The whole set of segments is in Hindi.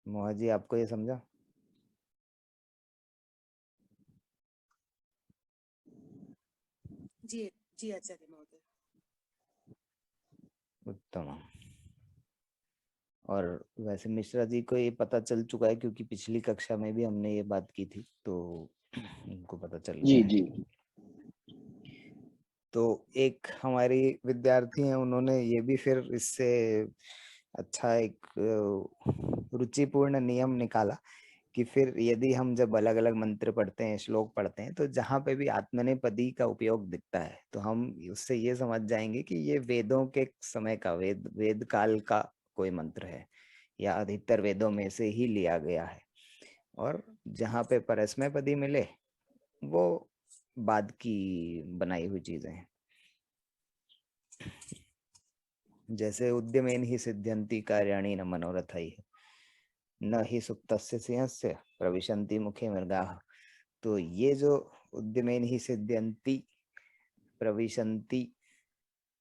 मोहा जी, आपको ये समझा? जी जी आचार्य महोदय। उत्तम। और वैसे मिश्रा जी को ये पता चल चुका है, क्योंकि पिछली कक्षा में भी हमने ये बात की थी, तो उनको पता चल गया जी है। जी। तो एक हमारी विद्यार्थी हैं, उन्होंने ये भी फिर इससे अच्छा एक रुचिपूर्ण नियम निकाला कि फिर यदि हम जब अलग अलग मंत्र पढ़ते हैं, श्लोक पढ़ते हैं, तो जहाँ पे भी आत्मनेपदी का उपयोग दिखता है, तो हम उससे ये समझ जाएंगे कि ये वेदों के समय का, वेद काल का कोई मंत्र है, या अधिकतर वेदों में से ही लिया गया है। और जहाँ पे परस्मैपदी मिले, वो बाद की बनाई हुई चीजें हैं। जैसे उद्यमेन ही सिद्ध्यन्ति कार्याणि न मनोरथैः, न ही सुप्तस्य सिंहस्य प्रविशन्ति मुखे मृगाः। तो ये जो उद्यमेन ही सिद्ध्यन्ति प्रविशन्ति,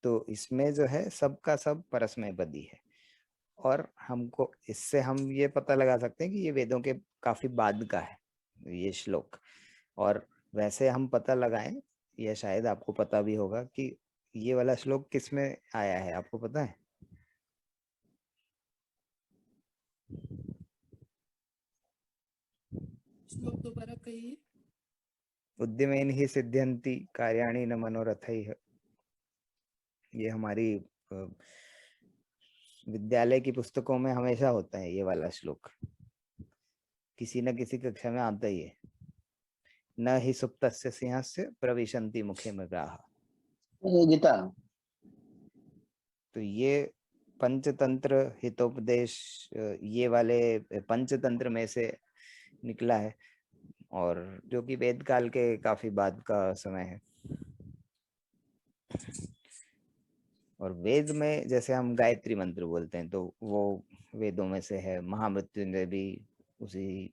तो इसमें जो है सबका सब परस्मैपदी है। और हमको इससे हम ये पता लगा सकते हैं कि ये वेदों के काफी बाद का है ये श्लोक। और वैसे हम पता लगाएं, या शायद आपको पता भी होगा कि ये वाला श्लोक किस में आया है, आपको पता है? श्लोक दोबारा कहिए। उद्यमेन ही सिद्ध्यन्ति कार्याणि न मनोरथैः। ये हमारी विद्यालय की पुस्तकों में हमेशा होता है ये वाला श्लोक, किसी न किसी कक्षा में आता ही है। न ही सुप्तस्य सिंहस्य प्रविशन्ति मुखे मृगाः। गीता। तो ये पंचतंत्र हितोपदेश, ये वाले पंचतंत्र में से निकला है, और जो कि वेद काल के काफी बाद का समय है। और वेद में जैसे हम गायत्री मंत्र बोलते हैं, तो वो वेदों में से है। महामृत्युंजय भी उसी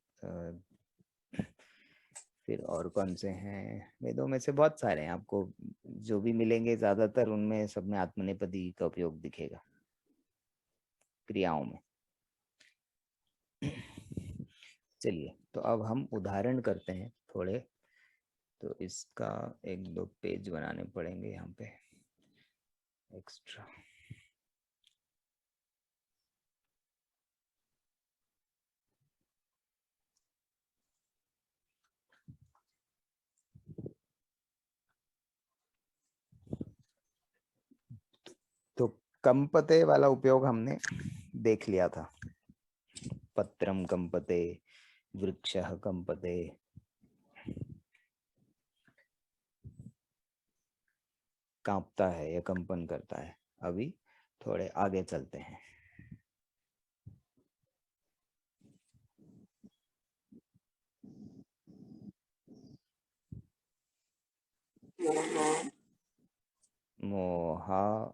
फिर और कौन से हैं वेदों में से, बहुत सारे हैं, आपको जो भी मिलेंगे ज्यादातर उनमें सब में आत्मनेपदी का उपयोग दिखेगा क्रियाओं में। चलिए, तो अब हम उदाहरण करते हैं थोड़े। तो इसका एक दो पेज बनाने पड़ेंगे यहाँ पे एक्स्ट्रा। तो कंपते वाला उपयोग हमने देख लिया था। पत्रम कंपते, वृक्षः कंपते। कांपता है या कंपन करता है। अभी थोड़े आगे चलते हैं। मोहा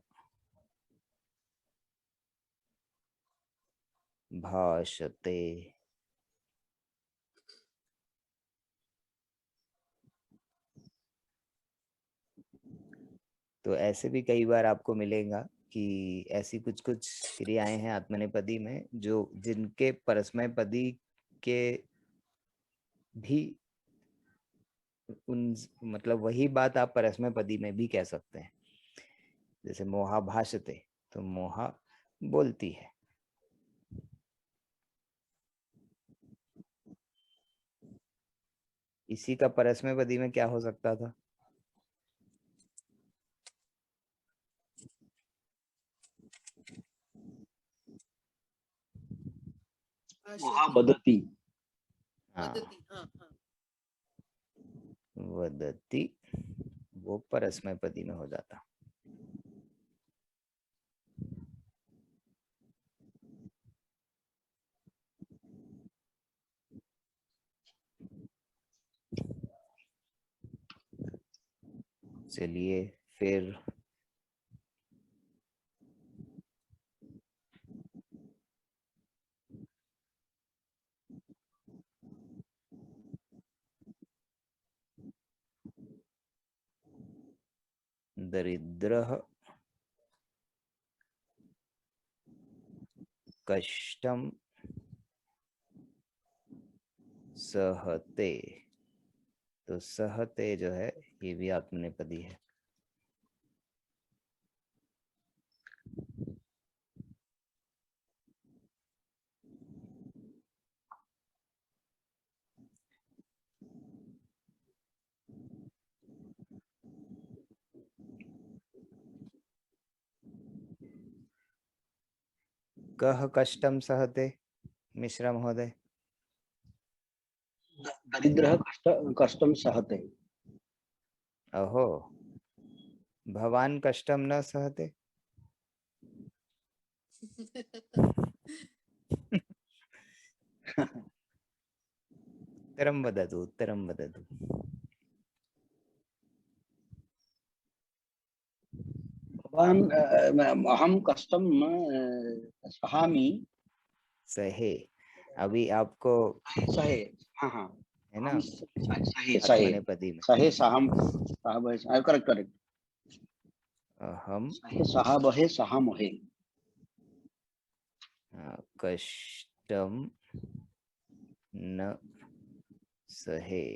भाषते। तो ऐसे भी कई बार आपको मिलेगा कि ऐसी कुछ कुछ क्रियाएं हैं आत्मनेपदी में, जो जिनके परस्मैपदी के भी उन, मतलब वही बात आप परस्मैपदी में भी कह सकते हैं। जैसे मोहा भाषते, तो मोहा बोलती है। इसी का परस्मैपदी में क्या हो सकता था? भाषति। वदति। हाँ, वदति, हाँ हाँ। वदति, वो परस्मैपदी में हो जाता। चलिए फिर दरिद्रः कष्टम सहते, तो सहते जो है ये भी आत्मनेपदी है। कह कष्टम सहते मिश्रा महोदय। दरिद्रः कष्टं सहते। अहो, भवान कष्टम न सहते। उत्तरं वदतु, उत्तरं वदतु। भवान् अहं कष्टं न सहामि। सहे, अभी आपको सहे, हाँ हाँ, है ना, सहे सहे आत्मनेपदी में सहे साहम साहबहे, करेक्ट करेक्ट, हम सहे साहबहे सहामहे। कष्टम न सहे।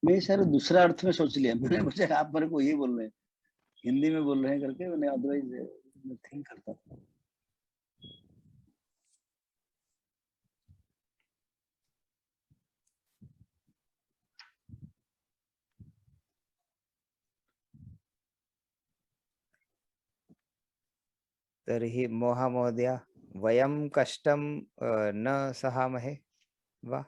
मैं सर दूसरा अर्थ में सोच लिया मैंने, मुझे आप मेरे को ये बोल रहे हैं, हिंदी में बोल रहे हैं करके, मैंने अदरवाइज थिंक करता था। तर्हि मोहा महोदय, वयं कष्टम न सहामहे वा?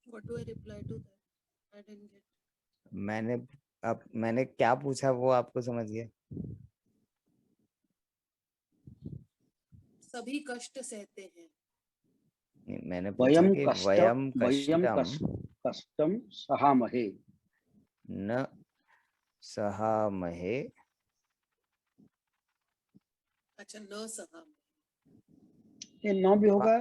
What do I reply to that? I didn't get. मैंने क्या पूछा वो आपको समझ गया? सभी कष्ट सहते हैं। नहीं, मैंने पूछा कि वयम वयम कष्टम कष्टम सहामहे न सहामहे। अच्छा, न सहा। ये न भी होगा,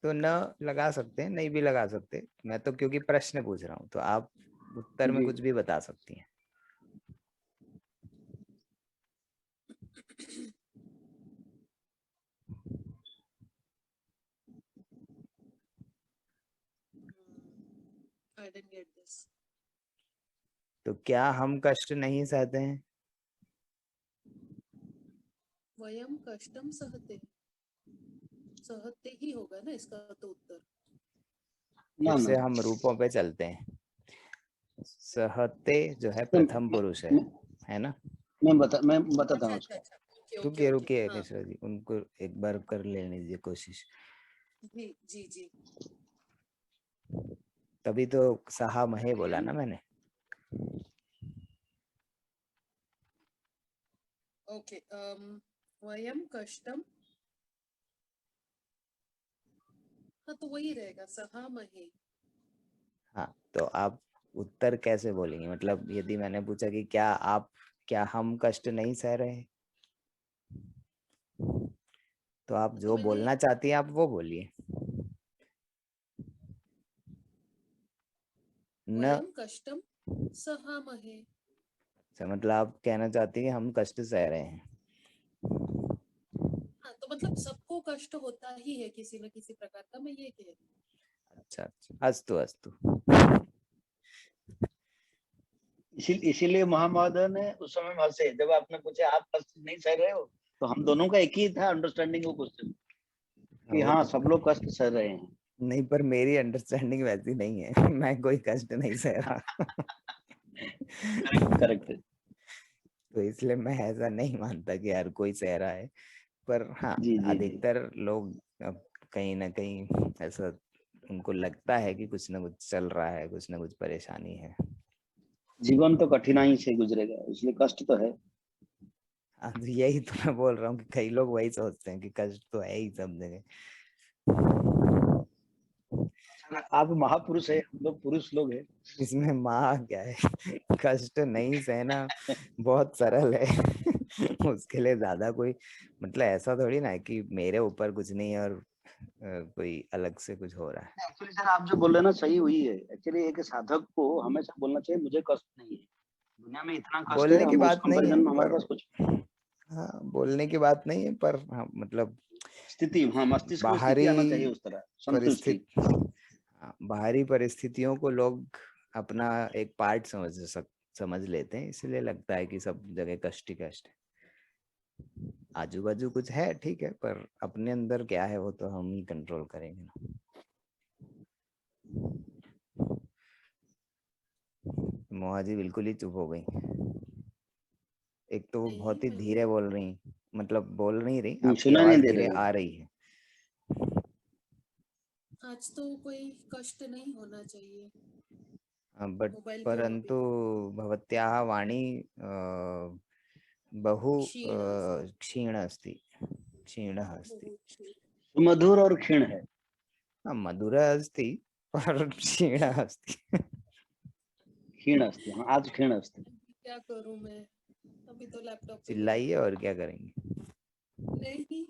तो न लगा सकते हैं, नहीं भी लगा सकते। मैं तो क्योंकि प्रश्न पूछ रहा हूँ, तो आप उत्तर में जी। कुछ भी बता सकती हैं। I didn't get this. तो क्या हम कष्ट नहीं सहते हैं? वयम कष्टम सहते, सहते ही होगा ना इसका तो उत्तर। फिर से हम रूपों पे चलते हैं। सहते जो है प्रथम पुरुष है ना? मैं बताता हूँ अच्छा उसका। रुकिए रुकिए मिश्रा जी, उनको एक बार कर लेने दीजिए कोशिश। जी जी जी। तभी तो सहामहे बोला ना मैंने। ओके, वयम कष्टम, हाँ तो वही रहेगा, सहामहे। हाँ, तो आप उत्तर कैसे बोलेंगे? मतलब यदि मैंने पूछा कि क्या हम कष्ट नहीं सह रहे हैं, तो आप जो बोलना चाहती हैं आप वो बोलिए। न वयम कष्टम सहामहे। अच्छा, मतलब आप कहना चाहती हैं हम कष्ट सह रहे हैं। हाँ, तो मतलब सबको कष्ट होता ही है किसी न किसी प्रकार का, मैं ये कह रही हूँ। अच्छा अच्छा, अस्तु अस्तु। इसीलिए महामहोदय ने उस समय हंसे जब आपने पूछा आप कष्ट नहीं सह रहे हो, तो हम दोनों का एक ही था अंडरस्टैंडिंग वो क्वेश्चन कि हाँ सब लोग कष्ट सह रहे हैं। नहीं, पर मेरी अंडरस्टैंडिंग वैसी नहीं है। मैं कोई कष्ट नहीं सह रहा। करेक्ट। तो इसलिए मैं ऐसा नहीं मानता कि हर कोई सह रहा है, पर हाँ जी जी जी। अधिकतर लोग अब कहीं ना कहीं ऐसा उनको लगता है कि कुछ ना कुछ चल रहा है, कुछ ना कुछ परेशानी है। जीवन तो कठिनाई से गुजरेगा, इसलिए कष्ट तो है। हाँ, तो यही तो मैं बोल रहा हूँ कि कई लोग वही सोचते हैं कि कष्ट तो है ही सब जगह। आप महापुरुष है, हम लोग पुरुष लोग हैं। इसमें माँ क्या है? कष्ट नहीं सहना बहुत सरल है। उसके लिए ज्यादा कोई मतलब ऐसा थोड़ी ना है कि मेरे ऊपर कुछ नहीं है और कोई अलग से कुछ हो रहा है। एक्चुअली सर आप जो बोल रहे हैं ना सही हुई है। एक्चुअली एक साधक को हमेशा बोलना चाहिए मुझे कष्ट नहीं है, दुनिया में इतना कष्ट है, बोलने की हम उस बात नहीं है कंपैरिजन में हमारे पर, पास कुछ हाँ बोलने की बात नहीं है पर, हाँ मतलब स्थिति, हाँ मस्तिष्क में स्थिति बाहरी आना चाहिए उस तरह संतुष्टि। परिस्थिति, हाँ, बाहरी परिस्थितियों को लोग अपना एक पार्ट समझ लेते हैं, इसलिए लगता है कि सब जगह कष्ट ही कष्ट है। आजू बाजू कुछ है ठीक है, पर अपने अंदर क्या है वो तो हम ही कंट्रोल करेंगे ना। मोहा जी बिल्कुल ही चुप हो गई। एक तो वो नहीं, बहुत ही मैं धीरे हूँ। बोल रही, मतलब बोल नहीं रही, आपकी सुना नहीं आवाज दे धीरे रहे हो। आ रही है। आज तो कोई कष्ट नहीं होना चाहिए बट मोबाइल के वहाँ परंतु भी। भवत्याः वाणी बहु क्षीण अस्ति, क्षीण अस्ति, क्षीणः अस्ति। बहुत क्षीण। सुमधुर और क्षीण है। मधुरः अस्ति पर क्षीणः अस्ति। क्षीण अस्ति, हाँ आज क्षीण अस्ति। अभी क्या करूँ मैं? अभी तो लैपटॉप पे ही हूँ। चिल्लाइए और क्या करेंगे। नहीं,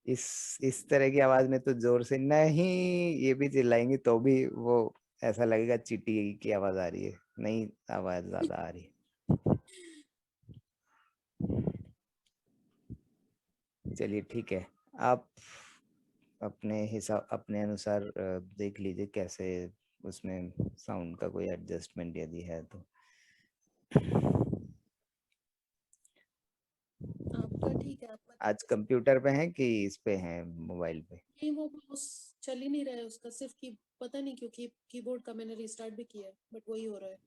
इस तरह की आवाज में तो जोर से नहीं ये भी चिल्लाएंगे तो भी वो ऐसा लगेगा चींटी की आवाज आ रही है, नहीं आवाज ज्यादा आ रही है। चलिए ठीक है, आप अपने हिसाब अपने अनुसार देख लीजिए कैसे उसमें साउंड का कोई एडजस्टमेंट यदि है तो। आपका ठीक है, आप आज बताइए। कंप्यूटर पे हैं कि इस पे हैं, मोबाइल पे? नहीं, वो माउस चल ही नहीं रहा है उसका, सिर्फ की पता नहीं क्यों कीबोर्ड का मैंने रिस्टार्ट भी किया है बट वही हो रहा है,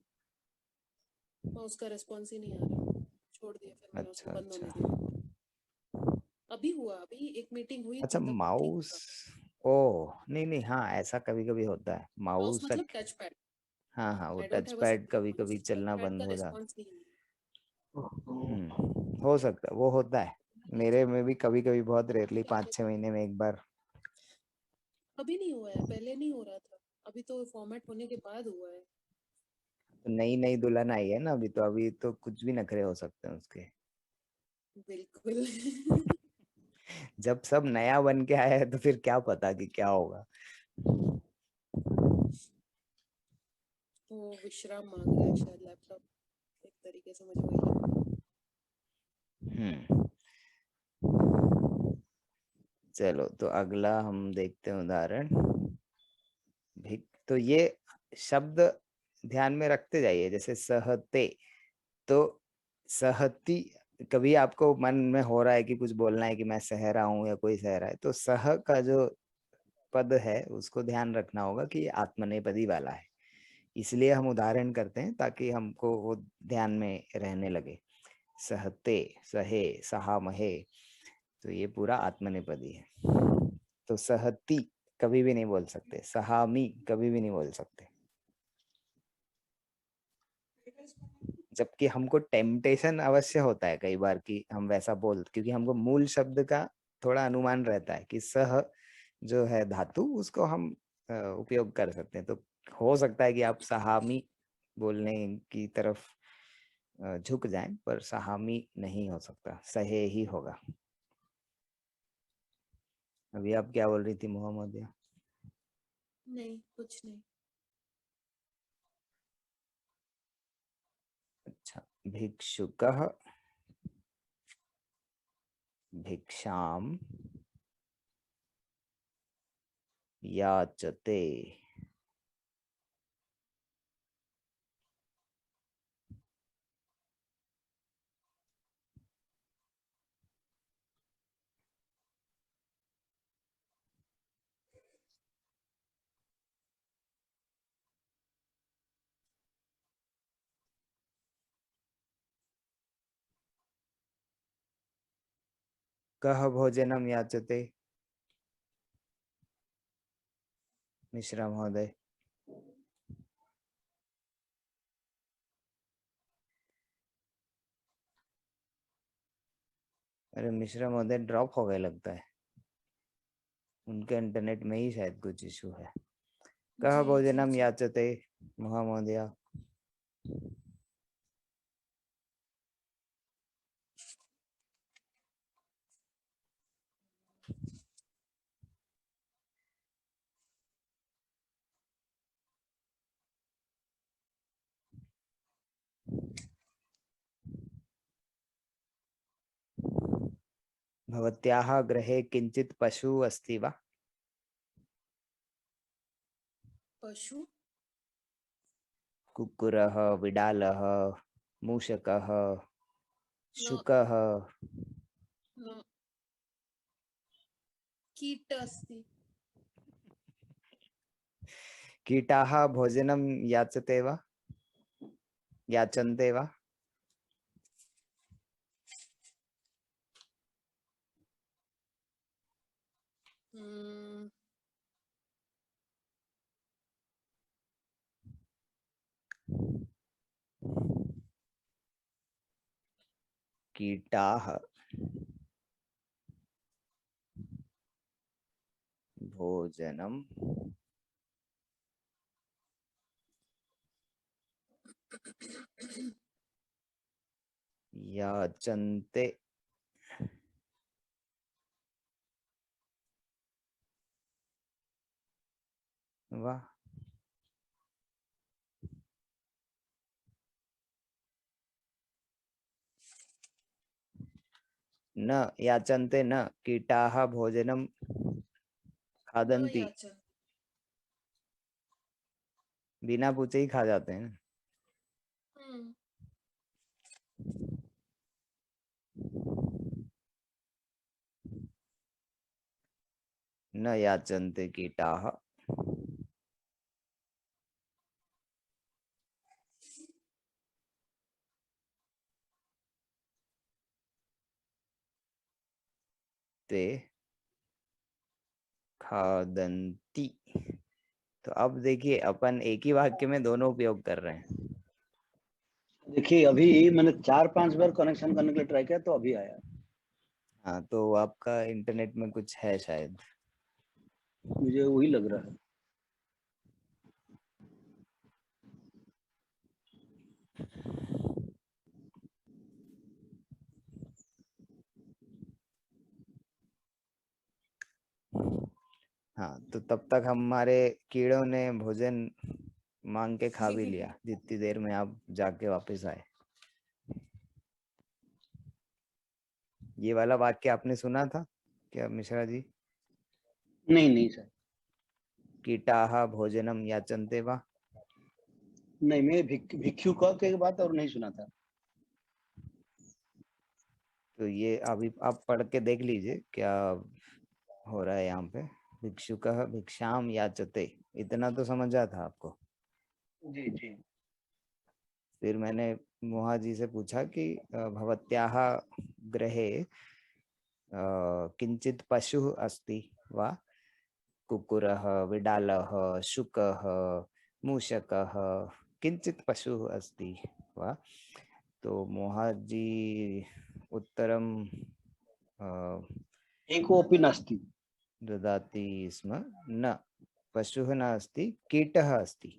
माउस का रिस्पॉन्स ही नहीं आ रहा। छोड़ दिया फिर मैंने उसको अच्छा बंद होने अच्छा दिया। अभी हुआ, अभी एक मीटिंग हुई अच्छा थी तब ठीक माउस। था। ओह नहीं नहीं, हाँ ऐसा कभी कभी होता है माउस माउस। मतलब टच पैड। हाँ हाँ, वो I don't touch have a pad separate कभी माउस, कभी टच चलना पैड बंद का हो जाता। रिस्पॉन्स नहीं है। हो सकता है, वो होता है। मेरे में भी कभी कभी, बहुत रेयरली, क्या 5-6 महीने में एक बार। अभी नहीं हुआ है, पहले नहीं हो रहा था, अभी तो फॉर्मेट होने के बाद हुआ है। तो नई नई दुल्हन आई है ना अभी, तो अभी तो कुछ भी नखरे हो सकते हैं उसके। बिल्कुल। जब सब नया बन के आया है तो फिर क्या पता कि क्या होगा। वो विश्राम मांग रहा है शायद लैपटॉप, एक तरीके से मुझे वही लग रहा है। हम्म चलो तो अगला हम देखते हैं उदाहरण। भिक, तो ये शब्द ध्यान में रखते जाइए, जैसे सहते, तो सहती, कभी आपको मन में हो रहा है कि कुछ बोलना है कि मैं सह रहा हूँ या कोई सह रहा है, तो सह का जो पद है उसको ध्यान रखना होगा कि ये आत्मनेपदी वाला है। इसलिए हम उदाहरण करते हैं ताकि हमको वो ध्यान में रहने लगे। सहते, सहे, सहामहे, तो ये पूरा आत्मनेपदी है। तो सहती कभी भी नहीं बोल सकते, सहामी कभी भी नहीं बोल सकते। जबकि हमको टेम्पटेशन अवश्य होता है कई बार कि हम वैसा बोल, क्योंकि हमको मूल शब्द का थोड़ा अनुमान रहता है कि सह जो है धातु, उसको हम उपयोग कर सकते हैं। तो हो सकता है कि आप सहामी बोलने की तरफ झुक जाएं, पर सहामी नहीं हो सकता, सहे ही होगा। अभी आप क्या बोल रही थी मोहम्मद? नहीं, कुछ नहीं। अच्छा, भिक्षुकः भिक्षाम याचते। कः भोजनम याचते, मिश्रा महोदय? अरे मिश्रा महोदय ड्रॉप हो गए लगता है, उनके इंटरनेट में ही शायद कुछ इशू है। कः जी जी भोजनम जी। याचते महोदय? भवत्याः गृहे किंचित पशु अस्ति वा? पशु कुक्कुरः, विडालः, मूषकः, शुकः। न कीट अस्ति कीटाः भोजनं याचते वा? याचन्ते वा? हम्म, कीटाः भोजनं याचन्ते वा? न याचन्ते, न कीटाः भोजनं न खादन्ति। याचन बिना पूछे ही खा जाते हैं। हम्म, न याचन्ते कीटाः ते खादन्ति। तो अब देखिए अपन एक ही वाक्य में दोनों उपयोग कर रहे हैं। देखिए अभी मैंने 4-5 बार कनेक्शन करने के लिए ट्राई किया तो अभी आया। हाँ, तो आपका इंटरनेट में कुछ है शायद। मुझे वही लग रहा है। हाँ, तो तब तक हमारे कीड़ों ने भोजन मांग के खा भी लिया जितनी देर में आप जाके वापस आए। ये वाला वाक्य आपने सुना था क्या मिश्रा जी? नहीं नहीं सर, कीटाः भोजनम याचन्ते वा? नहीं मैं भिक्षु का के बात और नहीं सुना था। तो ये अभी आप पढ़ के देख लीजिए क्या हो रहा है यहाँ पे। भिक्षुकः भिक्षाम याचते, इतना तो समझा था आपको। जी जी। फिर मैंने मोहा जी से पूछा कि भवत्याः गृहे किंचित पशु अस्ति वा? कुक्कुरः, विडालः, शुकः, मूषकः, किंचित पशु अस्ति वा? तो मोहा जी उत्तरम एकोऽपि नास्ति। ददाति स्म। न, पशुः नास्ति, कीटः अस्ति।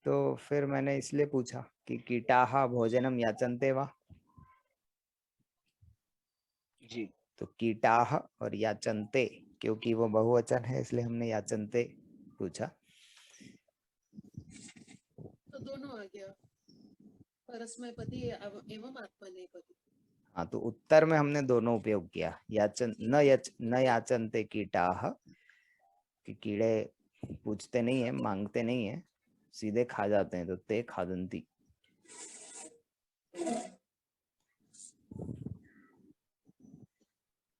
तो फिर मैंने इसलिए पूछा कि कीटाः भोजनम याचन्ते वा? जी तो कीटाः और याचन्ते, क्योंकि वो बहुवचन है इसलिए हमने याचन्ते पूछा। तो दोनों आ गया, परस्मैपदी एवं आत्मनेपदी। हाँ, तो उत्तर में हमने दोनों उपयोग किया। न याचन्ते कीटाः, कि कीड़े पूछते नहीं है, मांगते नहीं है, सीधे खा जाते हैं। तो ते खादन्ति।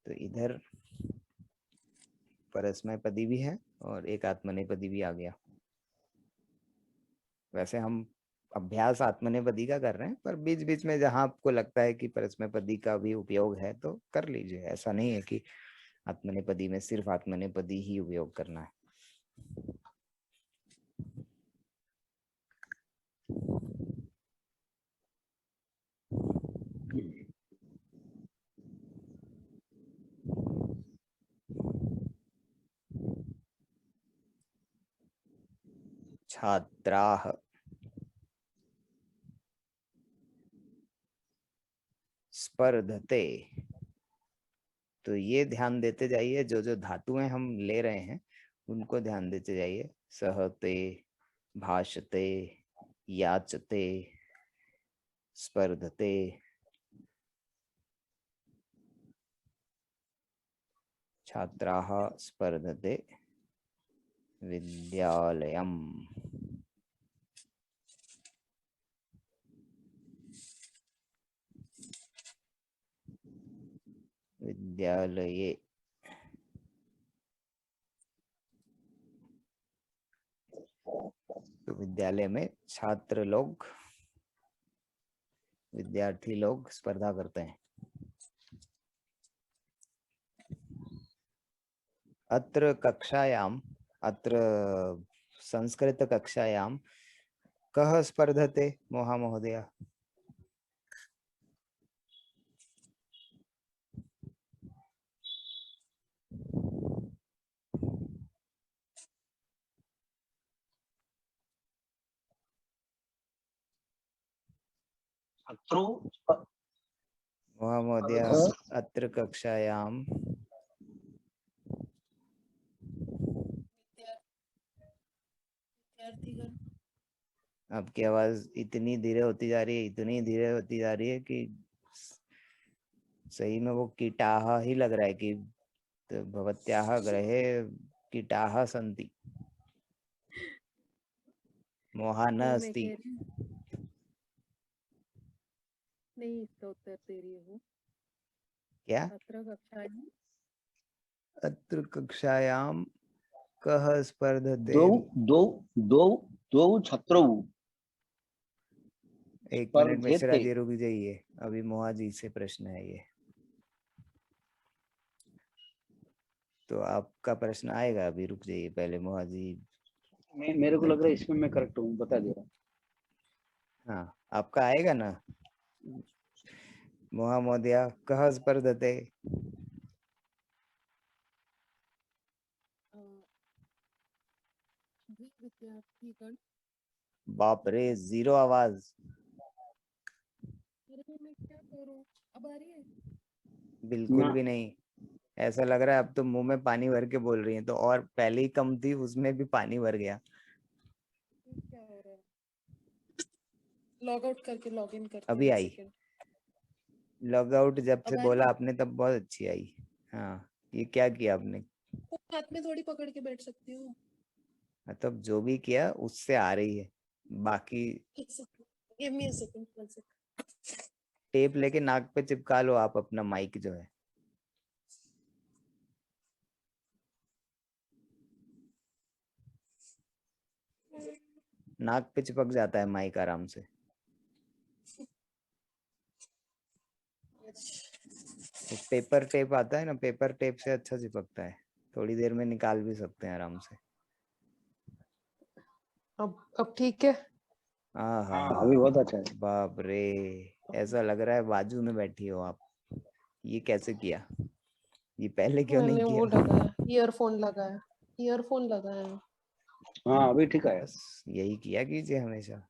तो इधर परस्मैपदी भी है और एक आत्मनेपदी भी आ गया। वैसे हम अभ्यास आत्मनेपदी का कर रहे हैं, पर बीच बीच में जहां आपको लगता है कि परस्मैपदी का भी उपयोग है तो कर लीजिए। ऐसा नहीं है कि आत्मनेपदी में सिर्फ आत्मनेपदी ही उपयोग करना है। छात्राः स्पर्धते। तो ये ध्यान देते जाइए, जो जो धातुएं हम ले रहे हैं उनको ध्यान देते जाइए। सहते, भाषते, याचते, स्पर्धते, छात्राः स्पर्धते विद्यालयम्। विद्यालये, तो विद्यालय में छात्र लोग, विद्यार्थी लोग स्पर्धा करते हैं। अत्र कक्षायाम, अत्र संस्कृत कक्षायाम कः स्पर्धते महोदय? महोदय, अत्र कक्षायाम विद्यार्थीगण, आपकी आवाज इतनी धीरे होती जा रही है, इतनी धीरे होती जा रही है कि सही में वो कीटाः ही लग रहा है कि तो भवत्याः गृहे कीटाः सन्ति, मोहा न वो मैं अस्ति। कह रही हूँ, नहीं इसका उत्तर दे रही हूँ। क्या? अत्र कक्षायां, अत्र कक्षायाम कः स्पर्धते? द्वौ छात्रौ एक मिनट मिश्रा स्पर्धेते। जी रुक जाइए, अभी मोहा जी से प्रश्न है ये, तो आपका प्रश्न आएगा, अभी रुक जाइए पहले मोहा जी। मेरे को लग रहा है इसमें मैं करेक्ट हूँ, बता दे रहा हूँ। हाँ, आपका आएगा ना मोहा महोदय, कः स्पर्धते? विद्यार्थीगण, बाप रे, जीरो आवाज। अरे मैं क्या करूँ, अब आ रही है? बिल्कुल ना, भी नहीं, ऐसा लग रहा है अब तो मुंह में पानी भर के बोल रही हैं, तो और पहले ही कम थी, उसमें भी पानी भर गया। ये क्या हो रहा है? लॉग आउट करके लॉग इन करती हूँ, अभी एक आई, सेकंड। लॉग आउट जब से अब आ रही बोला है? आपने तब बहुत अच्छी आई। हाँ, ये क्या किया आपने? फोन हाथ में थोड़ी पकड़ के बैठ सकती हूँ। मतलब जो भी किया उससे आ रही है, बाकी एक second, give me a second, one second. Tape लेके नाक पे चिपका लो आप अपना माइक जो है। नाक पे चिपक जाता है माइक आराम से। वो पेपर टेप आता है ना, पेपर टेप से अच्छा चिपकता है, थोड़ी देर में निकाल भी सकते हैं आराम से। अब ठीक है? हाँ हाँ हाँ हाँ, अभी बहुत अच्छा है। बाप रे, ऐसा लग रहा है बाजू में बैठी हो आप। ये कैसे किया? ये पहले क्यों नहीं मैंने वो किया? लगाया, ईयरफोन लगाया, ईयरफोन लगाया। हाँ अभी ठीक है। बस यही किया कीजिए हमेशा।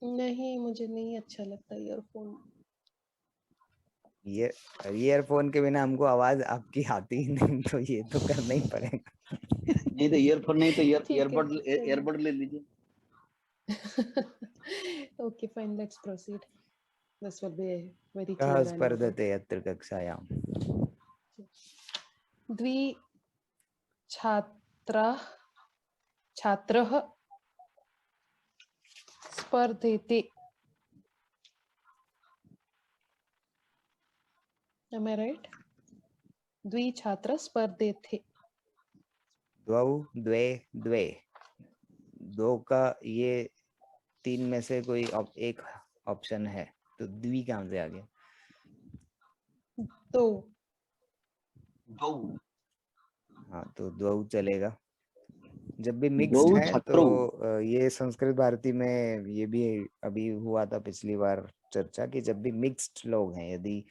नहीं, मुझे नहीं अच्छा लगता ईयरफोन। ये ईयरफोन के बिना हमको आवाज आपकी आती ही नहीं, तो ये तो करना ही पड़ेगा। नहीं तो ईयरफोन नहीं तो ठीक है, ईयरबड ले लीजिए। okay, fine, let's proceed. This will be a very कः clear and audible. स्पर्धते अत्र कक्षायाम? द्वि छात्राः छात्रः स्पर्धेते। Am I right? द्वि छात्र स्पर्धेते। द्वौ, द्वे, द्वे, दो का ये तीन में से कोई एक ऑप्शन है, तो द्वि कहाँ से आ गया? दो। दो हाँ, तो द्वौ चलेगा। जब भी दो मिक्स्ड है तो छात्रों। ये संस्कृत भारती में ये भी अभी हुआ था पिछली बार चर्चा, कि जब भी मिक्स्ड लोग हैं, यदि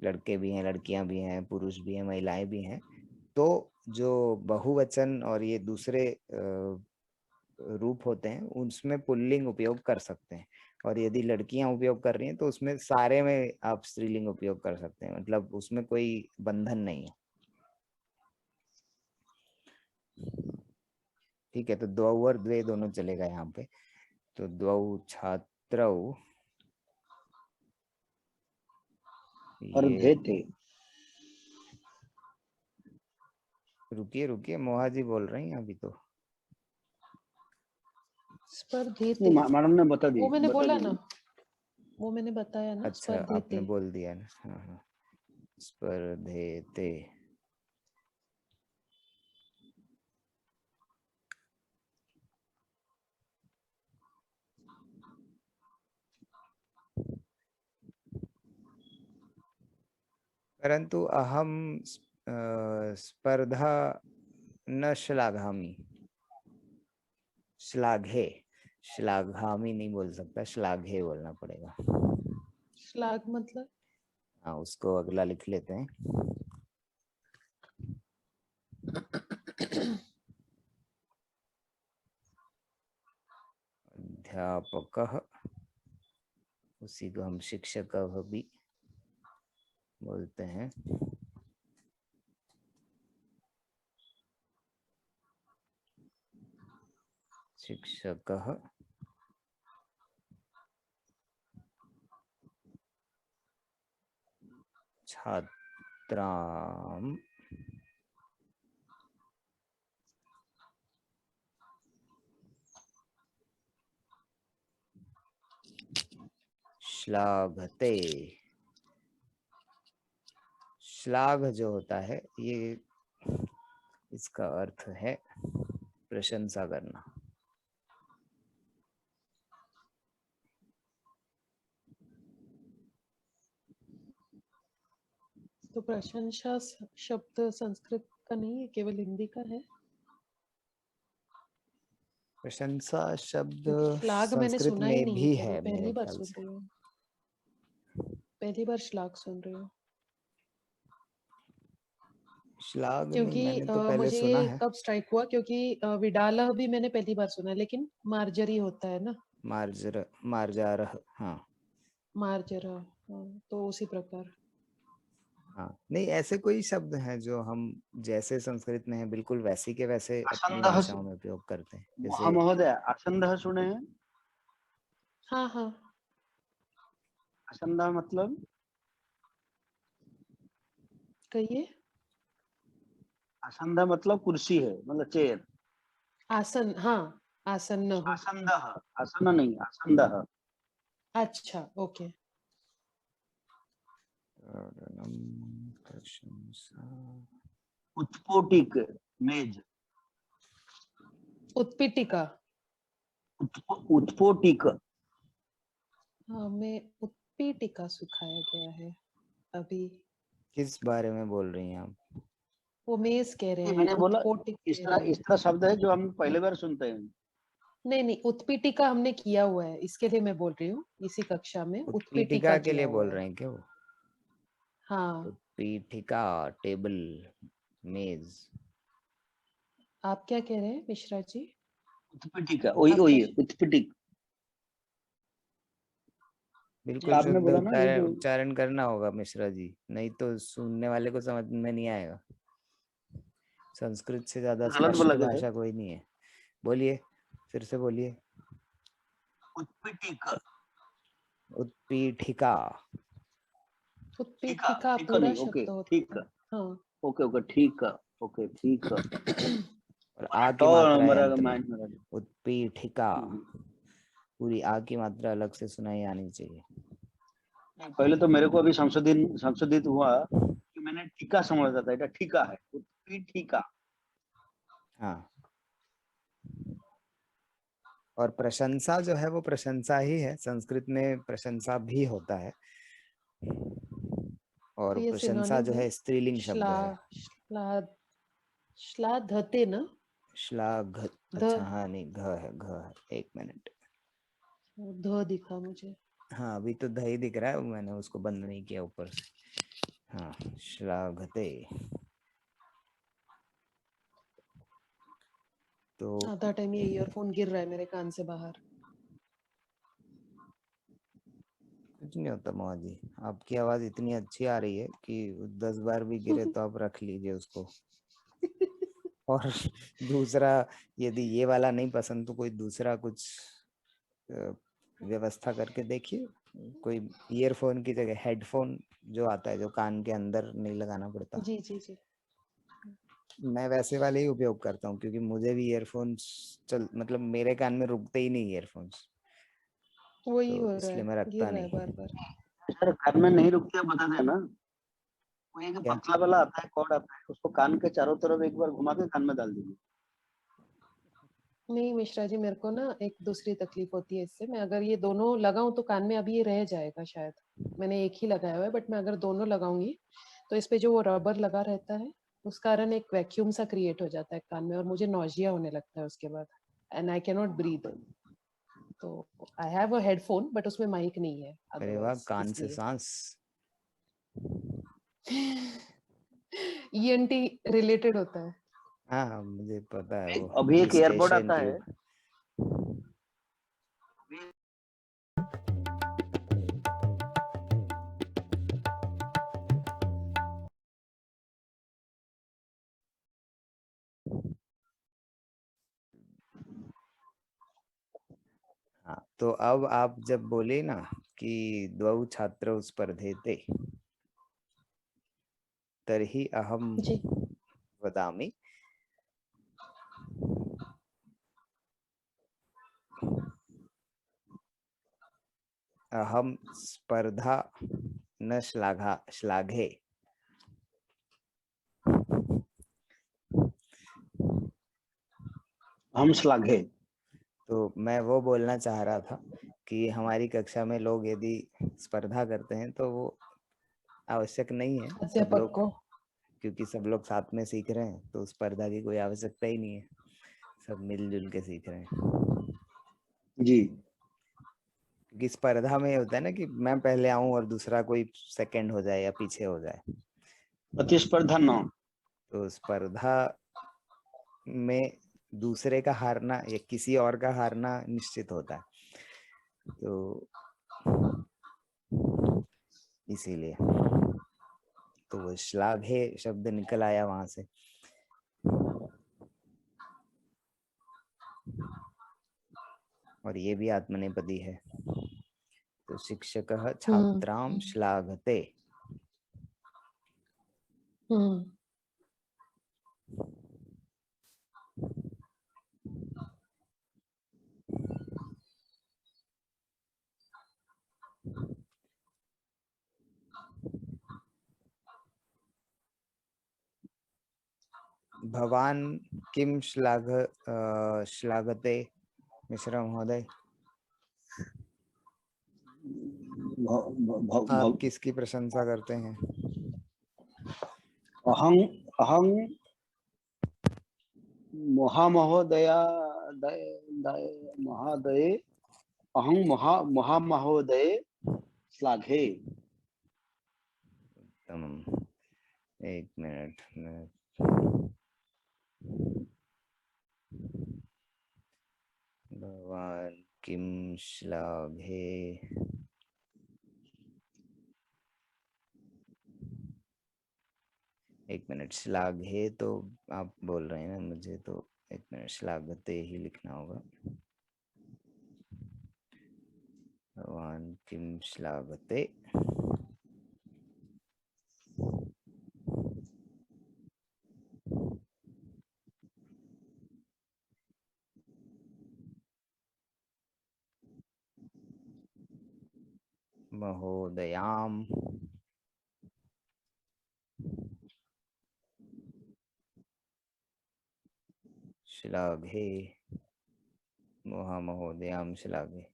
लड़के भी हैं, लड़कियां भी हैं, पुरुष भी हैं, महिलाएं भी हैं, तो जो बहुवचन और ये दूसरे रूप होते हैं उसमें पुल्लिंग उपयोग कर सकते हैं, और यदि लड़कियां उपयोग कर रही हैं तो उसमें सारे में आप स्त्रीलिंग उपयोग कर सकते हैं, मतलब उसमें कोई बंधन नहीं है। ठीक है, तो द्वौ और द्वे दोनों चलेगा यहाँ पे। तो द्वौ छात्रौ ये स्पर्धेते। रुकिए रुकिए, मोहा जी बोल रही हैं अभी तो। स्पर्धेते, मैडम ने बता दी, वो मैंने बता बोला दी। ना, वो मैंने बताया ना, अच्छा आपने स्पर्धेते। बोल दिया ना। हाँ हाँ, स्पर्धेते। परंतु अहम स्पर्धा न श्लाघामि। श्लाघे, श्लाघामि नहीं बोल सकता, श्लाघे बोलना पड़ेगा। श्लाघ मतलब? हाँ, उसको अगला लिख लेते हैं। अध्यापकः, उसी को हम शिक्षक भी बोलते हैं। शिक्षकः छात्रां श्लाघते। श्लाघ जो होता है, ये इसका अर्थ है प्रशंसा करना। तो प्रशंसा शब्द संस्कृत का नहीं है, केवल हिंदी का है। प्रशंसा शब्द श्लाघ मैंने संस्कृत सुना ही में नहीं भी है, है केवल मेरे पहली बार ख्याल सुन से। रही हूँ, पहली बार श्लाघ सुन रही हूँ। श्लाघ नहीं, क्योंकि मैंने तो पहले मुझे सुना ये है। कब स्ट्राइक हुआ, क्योंकि विडालह भी मैंने पहली बार सुना, लेकिन मार्जरी होता है ना, मार्जर, मार्जारह। हाँ मार्जरा। हाँ, तो उसी प्रकार। हाँ, नहीं ऐसे कोई शब्द हैं जो हम जैसे संस्कृत में है बिल्कुल वैसे के वैसे अपनी असंदह, भाषाओं में उपयोग करते हैं। जैसे महोदय असंदह सुने हैं? हाँ हाँ, असंदह मतलब? कहिए। असंदह मतलब कुर्सी है, मतलब चेयर। आसन, हाँ, आसन्न हो। असंदह, आसन नहीं, असंदह। अच्छा, ओके। प्रशंसा, उत्पोटिक, मेज। उत्पीठिका। उत्पोटिक। हाँ, मैं उत्पीठिका सिखाया गया है अभी। किस बारे में बोल रही हैं आप? वो मेज कह रहे ये हैं, मैंने बोला, उत्पोटिक कह रहे इस हैं। तरह शब्द है जो हम पहली बार सुनते हैं। नहीं नहीं, उत्पीठिका हमने किया हुआ है, इसके लिए मैं बोल रही हूँ, इसी कक्षा में उत्पीठिका उत्पीठिका के किया लिए हुआ बोल है। रहे हैं क्या वो? हाँ, उत्पीठिका, टेबल, मेज। आप क्या कह रहे हैं मिश्रा जी? उत्पीठिका, वही आपका वही है, उत्पीठिक। बिल्कुल आपने शुद्ध बोला ना ये जो उच्चारण करना होगा मिश्रा जी, नहीं तो सुनने वाले को समझ में नहीं आएगा। संस्कृत से ज्यादा गलत बोला स्पष्ट क्या है? भाषा कोई नहीं है। बोलिए, फिर से बोलिए। उत्पीठिक। उत्पीठिका। ठीक है, उत्पीठिका ठीक है, पूरा नहीं, ओके शब्द ठीक होता है, है। हाँ। ओके ओके ठीक है, ओके ठीक है। और आ मैंने की मात्रा है मेरा अंत में। माइंड में रहा। उत्पीठिका, पूरी आ की मात्रा अलग से सुनाई आनी चाहिए। पहले तो मेरे को अभी संशोधित हुआ कि मैंने टीका समझता था, এটা ठीका है, उत्पीठिका। हाँ, और प्रशंसा जो है वो प्रशंसा ही है, संस्कृत में प्रशंसा भी होता है। तो और ये प्रशंसा सिनोनिम जो है। है स्त्रीलिंग शब्द श्ला है। श्ला श्लाघते ना। श्लाघ, ध, अच्छा हाँ, नहीं घ है, घ है, एक मिनट। ध दिखा मुझे। हाँ अभी तो दही दिख रहा है, मैंने उसको बंद नहीं किया ऊपर से। हाँ, श्लाघते। तो आधा टाइम ये ईयरफोन गिर रहा है मेरे कान से बाहर। कुछ नहीं होता मोहा जी, आपकी आवाज इतनी अच्छी आ रही है कि 10 बार भी गिरे तो आप रख लीजिए उसको। और दूसरा, यदि ये वाला नहीं पसंद तो कोई दूसरा कुछ व्यवस्था करके देखिए, कोई ईयरफोन की जगह हेडफोन जो आता है, जो कान के अंदर नहीं लगाना पड़ता, जी जी जी। मैं वैसे वाले ही उपयोग करता हूँ, क्योंकि मुझे भी ईयरफोन्स मतलब मेरे कान में रुकते ही नहीं ईयरफोन्स, वही तो हो रहा इसलिए है, मैं गिर रखता रहा है नहीं। बार बार। सर कान में नहीं रुकते, बता देना। वो एक क्या? पतला वाला आता है, कॉर्ड आता है, उसको कान के चारों तरफ एक बार घुमा के कान में डाल दीजिए। नहीं मिश्रा जी, मेरे को ना एक दूसरी तकलीफ होती है इससे। मैं अगर ये दोनों लगाऊं तो कान में अभी ये रह जाएगा शायद। मैंने एक ही लगाया हुआ है, बट मैं अगर दोनों लगाऊंगी तो इस पे जो वो रबर लगा रहता है उस कारण एक वैक्यूम सा क्रिएट हो जाता है कान में, और मुझे नौजिया होने लगता है उसके बाद, and I can not breathe. तो I have a headphone but उसमें माइक नहीं है अरे वाह, अदरवाइज, कान से इसलिए। सांस। ईएनटी रिलेटेड होता है। हाँ हाँ, मुझे पता है वो अभी एक एयरपोर्ट यूस्टेशियन आता है। ट्यूब। हाँ, तो अब आप जब बोले ना कि द्वौ छात्रौ स्पर्धेते, तर्हि अहम जी। वदामि अहम स्पर्धा न श्लाघे। हम श्लाघे। तो मैं वो बोलना चाह रहा था कि हमारी कक्षा में लोग यदि स्पर्धा करते हैं तो वो आवश्यक नहीं है। सब अध्यापक लोग, को। क्योंकि सब लोग साथ में सीख रहे हैं, तो स्पर्धा की कोई आवश्यकता ही नहीं है, सब मिलजुल के सीख रहे हैं। जी। क्योंकि स्पर्धा में ये होता है ना कि मैं पहले आऊं और दूसरा कोई सेकंड हो जाए या पीछे हो जाए। प्रतिस्पर्धा न। तो स्पर्धा में दूसरे का हारना या किसी और का हारना निश्चित होता है, तो इसीलिए तो वो श्लाघे शब्द निकल आया वहां से। और ये भी आत्मनेपदी है। तो शिक्षकः छात्रां श्लाघते। हम्म। भवान किम श्लाघते मिश्रा महोदय? आप किसकी प्रशंसा करते हैं? अहं अहं महामहोदया महादये अहं महामहोदये श्लाघे। एक मिनट में भगवान किम श्लाघे। एक मिनट, श्लाघे तो आप बोल रहे हैं ना, मुझे तो एक मिनट श्लाघते ही लिखना होगा। भगवान किम श्लाघते। महोदयाम श्लाघे। महामहोदयाम श्लाघे।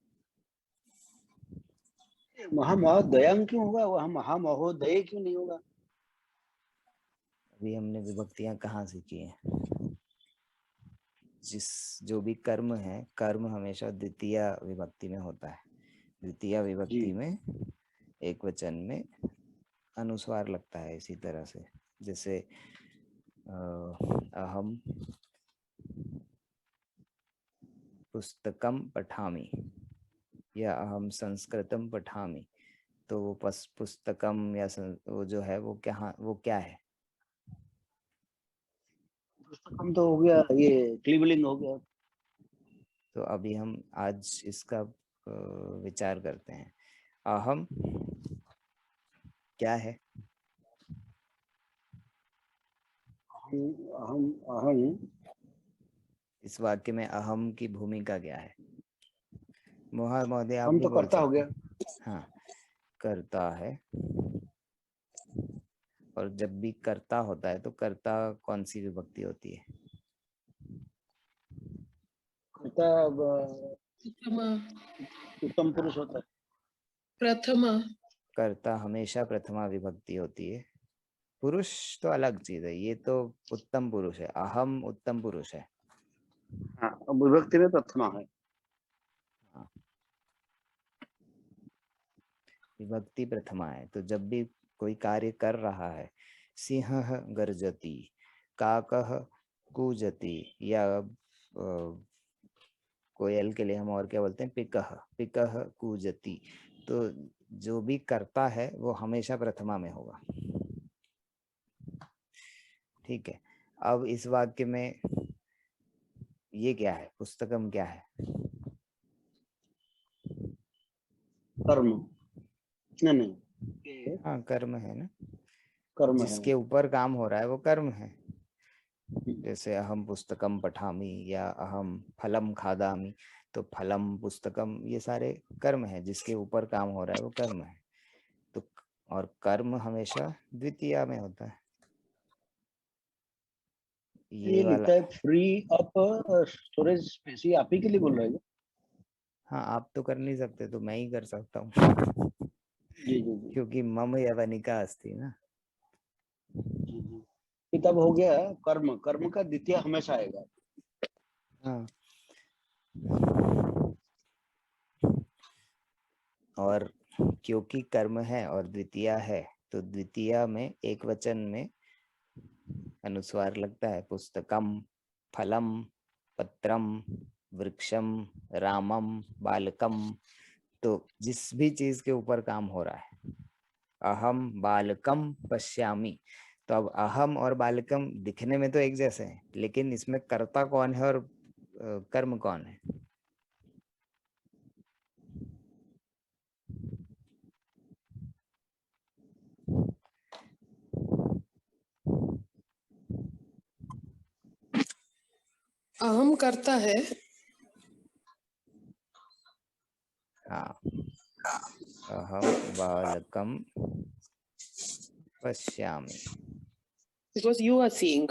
महामहोदयम क्यों होगा, वह महामहोदय क्यों नहीं होगा? अभी हमने विभक्तियां कहाँ से की हैं? जो भी कर्म है, कर्म हमेशा द्वितीय विभक्ति में होता है। द्वितीय जी। विभक्ति में एक वचन में अनुस्वार लगता है। इसी तरह से जैसे अहम पुस्तकम पठामि या अहम संस्कृतम पठामि, तो वो पुस्तकम या वो जो है वो क्या है? पुस्तकम तो हो गया, ये क्लीवलिंग हो गया। तो अभी हम आज इसका विचार करते हैं। अहम क्या है? अहम अहम इस वाक्य में अहम की भूमिका क्या है? मोहा महोदय आप हम भी तो बोल करता हो सकते गया। हैं। हाँ, करता है। और जब भी कर्ता होता है तो कर्ता कौन सी विभक्ति होती है? करता प्रथमा उत्तम पुरुष होता है। प्रथमा कर्ता हमेशा प्रथमा विभक्ति होती है। पुरुष तो अलग चीज है, ये तो उत्तम पुरुष है, अहम उत्तम पुरुष है। हाँ, विभक्ति में प्रथमा है। हाँ, विभक्ति प्रथमा है। तो जब भी कोई कार्य कर रहा है, सिंहः गर्जति, काकः कूजति, या कोयल के लिए हम और क्या बोलते हैं, पिकः पिकः कूजति, तो जो भी करता है वो हमेशा प्रथमा में होगा। ठीक है। अब इस वाक्य में ये क्या है, पुस्तकम क्या है? कर्म नहीं, हाँ, कर्म है ना। कर्म है। जिसके ऊपर काम हो रहा है वो कर्म है। जैसे अहम पुस्तकम पठामि या अहम फलम खादामि, तो फलम पुस्तकम ये सारे कर्म है, जिसके ऊपर काम हो रहा है वो कर्म है। तो और कर्म हमेशा द्वितीया में होता है। ये ये वाला, लिखता है फ्री अप स्टोरेज स्पेस, ये आप ही के लिए बोल रहे हैं? हाँ आप तो कर नहीं सकते तो मैं ही कर सकता हूँ जी जी जी क्योंकि मम यवनिका अस्ति ना। जी जी। ये तब हो गया कर्म, कर्म का द्वितीय हमेशा आएगा। हाँ, और क्योंकि कर्म है और द्वितीया है, तो द्वितीया में एक वचन में अनुस्वार लगता है। पुस्तकम, फलम, पत्रम, वृक्षम, रामम, बालकम, तो जिस भी चीज के ऊपर काम हो रहा है, अहम बालकम पश्यामि, तो अब अहम और बालकम दिखने में तो एक जैसे हैं, लेकिन इसमें कर्ता कौन है और कर्म कौन है? अहम करता है। हाँ, अहम बालकम पश्यामि। Because you are seeing.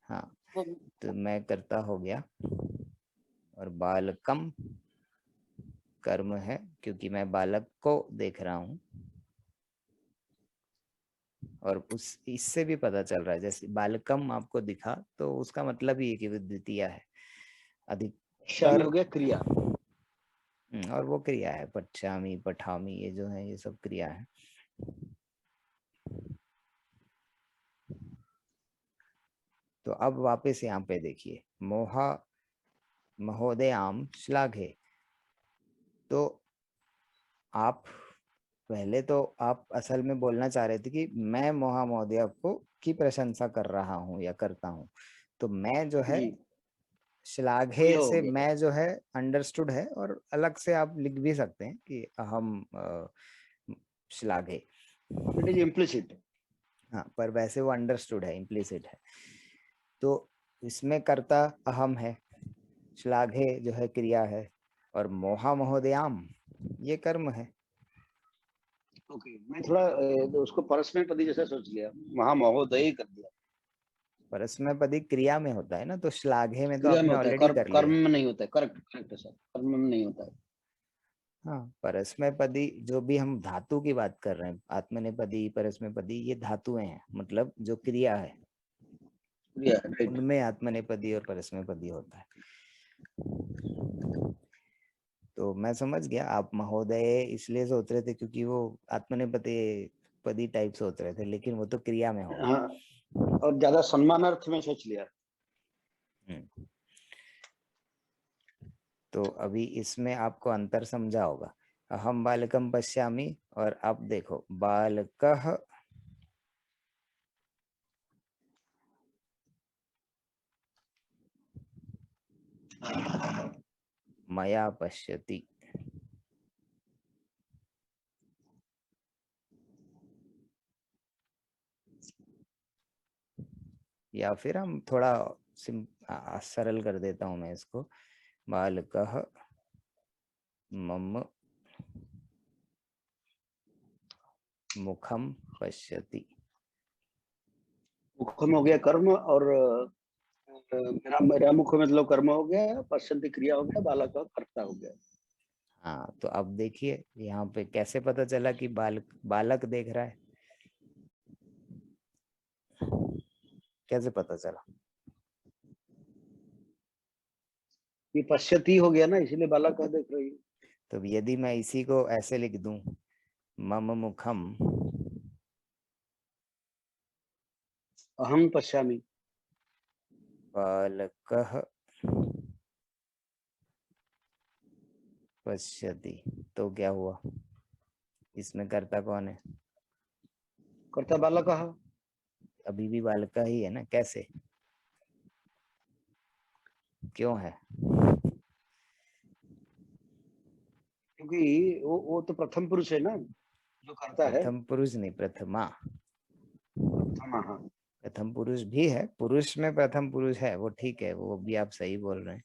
हाँ, तो मैं करता हो गया और बालकम कर्म है, क्योंकि मैं बालक को देख रहा हूँ। और उस इससे भी पता चल रहा है, जैसे बालकम आपको दिखा तो उसका मतलब ही है कि वो द्वितीय है, शामिल अधिकतर। हो गया क्रिया। और वो क्रिया है, पश्यामि पठामि, ये जो है ये सब क्रिया है। तो अब वापस यहाँ पे देखिए, मोहा महोदयाम श्लाघे, तो आप पहले तो आप असल में बोलना चाह रहे थे कि मैं मोहा महोदया को की प्रशंसा कर रहा हूँ या करता हूँ, तो मैं जो है जी, श्लाघे यह हो से गया। मैं जो है अंडरस्टूड है, और अलग से आप लिख भी सकते हैं कि अहम श्लाघे। It is implicit. हाँ, पर वैसे वो अंडरस्टूड है, इम्प्लिसिट है। तो इसमें कर्ता अहम है, श्लाघे जो है क्रिया है, और मोहा महोदयाम ये कर्म है। ओके, मैं थोड़ा तो उसको परस्मैपदी जैसा सोच लिया, वहां महोदय कर दिया। परस्मैपदी क्रिया में होता है ना, तो श्लाघे में तो क्रिया में आपने होता है, ऑलरेडी कर कर्म लिया। में नहीं होता है। करेक्ट करेक्ट है सर, कर्म में नहीं होता है। हाँ, परस्मैपदी जो भी हम धातु की बात कर रहे हैं, आत्मनेपदी परस्मैपदी, ये धातुएं हैं, मतलब जो क्रिया है क्रिया, राइट। उनमें आत्मनेपदी और परस्मैपदी होता है। तो मैं समझ गया, आप महोदय इसलिए सोच रहे थे क्योंकि वो आत्मनेपदी पदी टाइप सोच रहे थे, लेकिन वो तो क्रिया में होगा। हाँ, और ज्यादा सम्मानार्थ में सोच लिया। हम्म। तो अभी इसमें आपको अंतर समझा होगा, अहम बालकम पश्यामि, और अब देखो बालकः मया पश्यति। या फिर हम थोड़ा सरल कर देता हूं मैं इसको, बालकः मम मुखम पश्यति। मुखम हो गया कर्म, और मेरा मेरा मुख मतलब कर्म हो गया, पश्यंती क्रिया हो गया, बालक का कर्ता हो गया। हाँ, तो अब देखिए यहाँ पे कैसे पता चला कि बालक देख रहा है, कैसे पता चला? ये पश्यती हो गया ना, इसलिए बालक का देख रही है। तो यदि मैं इसी को ऐसे लिख दूं, मम मुखम अहं पश्यामि। बालकः पश्यति, तो क्या हुआ? इसमें कर्ता कौन है? कर्ता बालक। अभी भी बालक ही है ना, कैसे, क्यों है? क्योंकि वो तो प्रथम पुरुष है ना जो करता है। प्रथम पुरुष नहीं, प्रथमा। प्रथमा, हाँ। प्रथम पुरुष भी है, पुरुष में प्रथम पुरुष है, वो ठीक है, वो भी आप सही बोल रहे हैं,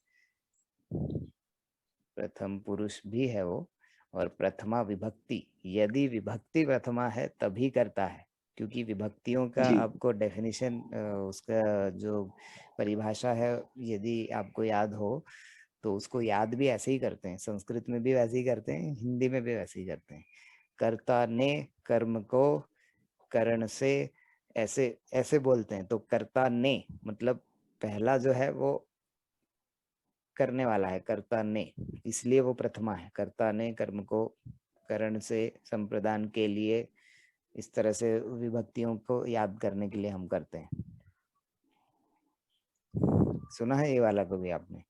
प्रथम पुरुष भी है वो। और प्रथमा विभक्ति, यदि विभक्ति प्रथमा है तभी करता है, क्योंकि विभक्तियों का जी। आपको डेफिनेशन, उसका जो परिभाषा है, यदि आपको याद हो तो उसको याद भी ऐसे ही करते हैं, संस्कृत में भी वैसे ही करते हैं, हिंदी में भी वैसे ही करते हैं। कर्ता ने कर्म को करण से ऐसे ऐसे बोलते हैं, तो कर्ता ने मतलब पहला जो है वो करने वाला है, कर्ता ने, इसलिए वो प्रथमा है। कर्ता ने कर्म को करण से संप्रदान के लिए, इस तरह से विभक्तियों को याद करने के लिए हम करते हैं। सुना है ये वाला कभी आपने?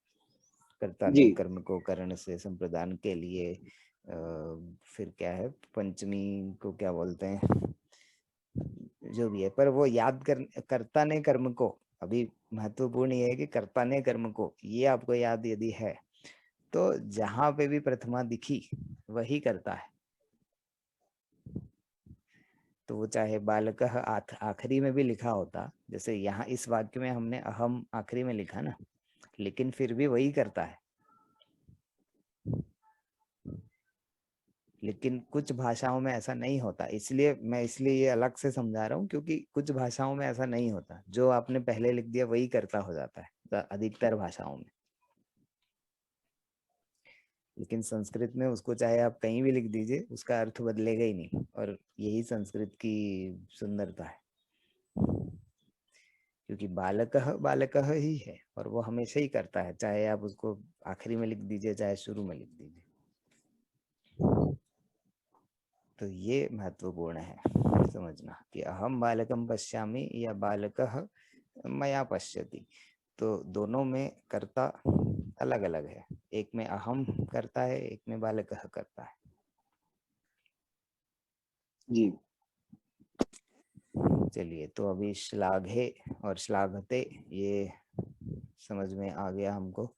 कर्ता जी। ने कर्म को करण से संप्रदान के लिए, फिर क्या है, पंचमी को क्या बोलते हैं, जो भी है, पर वो याद कर्ता ने कर्म को, अभी महत्वपूर्ण ये है कि कर्ता ने कर्म को, ये आपको याद यदि है तो जहां पे भी प्रथमा दिखी वही करता है। तो वो चाहे बालकः आखिरी में भी लिखा होता, जैसे यहाँ इस वाक्य में हमने अहम आखिरी में लिखा ना, लेकिन फिर भी वही करता है। लेकिन कुछ भाषाओं में ऐसा नहीं होता, इसलिए मैं ये अलग से समझा रहा हूँ, क्योंकि कुछ भाषाओं में ऐसा नहीं होता, जो आपने पहले लिख दिया वही करता हो जाता है अधिकतर भाषाओं में। लेकिन संस्कृत में उसको चाहे आप कहीं भी लिख दीजिए, उसका अर्थ बदलेगा ही नहीं, और यही संस्कृत की सुंदरता है, क्योंकि बालकः बालकः ही है, और वो हमेशा ही करता है, चाहे आप उसको आखिरी में लिख दीजिए चाहे शुरू में लिख दीजिए। तो ये महत्वपूर्ण है समझना कि अहम बालकम पश्यामि या बालकः मया पश्यति, तो दोनों में कर्ता अलग अलग है, एक में अहम करता है, एक में बालकः करता है। जी। चलिए, तो अभी श्लाघे और श्लाघते ये समझ में आ गया हमको।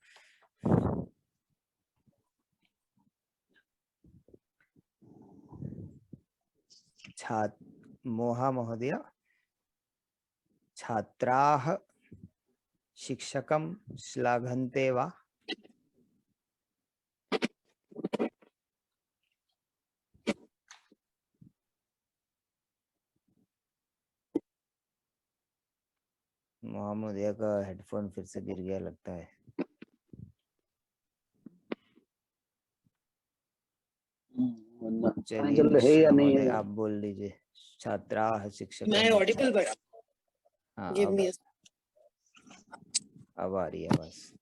मोहा महोदय, छात्राः शिक्षकं श्लाघन्ते वा? मोहा महोदय का हेडफोन फिर से गिर गया लगता है। चलिए चल रहे या मिश्रा नहीं महोदय, है? आप बोल दीजिए। छात्राः मैं शिक्षकं, ऑडिबल बट हाँ गिव मी अब आ रही है आवाज।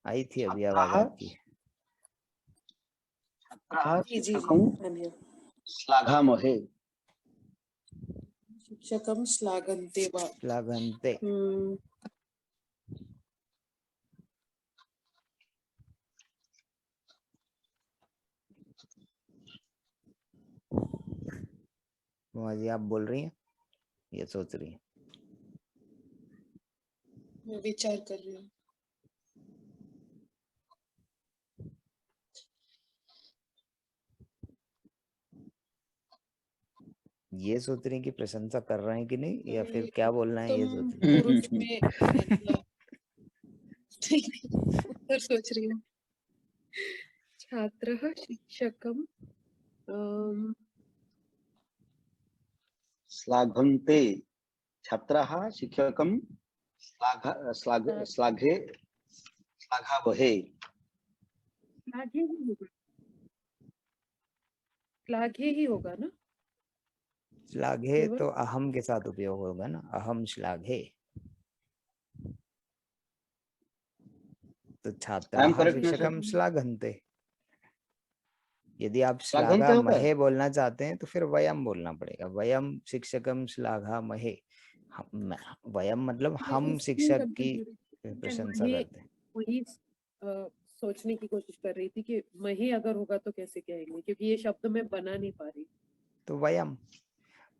आई थी अभी आवाज आपकी। जी श्लाघामहे। शिक्षकं श्लाघन्ते वा। श्लाघन्ते, जी आप बोल रही हैं, ये सोच रही हैं? मैं विचार कर रही हूँ। ये सोच रही हैं कि प्रशंसा कर रहे हैं कि नहीं, या फिर क्या बोलना है ये सोच रही उत्तम पुरुष में मतलब उत्तर सोच रही हूँ। छात्रः शिक्षकं श्लाघन्ते छात्राः शिक्षकं श्लाघे श्लाघावहे। श्लाघे ही होगा, श्लाघे ही होगा ना। श्लाघे केवल तो अहम के साथ उपयोग होगा ना, अहम श्लाघे। तो आई एम छात्राः करेक्ट ना सर? शिक्षकं श्लाघन्ते। यदि आप श्लाघन्ते होता है? श्लाघामहे बोलना चाहते हैं तो फिर वयम बोलना पड़ेगा, वयम शिक्षकम श्लाघामहे। वयम मतलब मैं हम उसमें शिक्षक की कंफ्यूज हो रही थी। मैं प्रशंसा महे करते हैं। वही सोचने की कोशिश कर रही थी कि महे अगर होगा तो कैसे कहेंगे, क्योंकि ये शब्द मैं बना नहीं पा रही। तो वयम,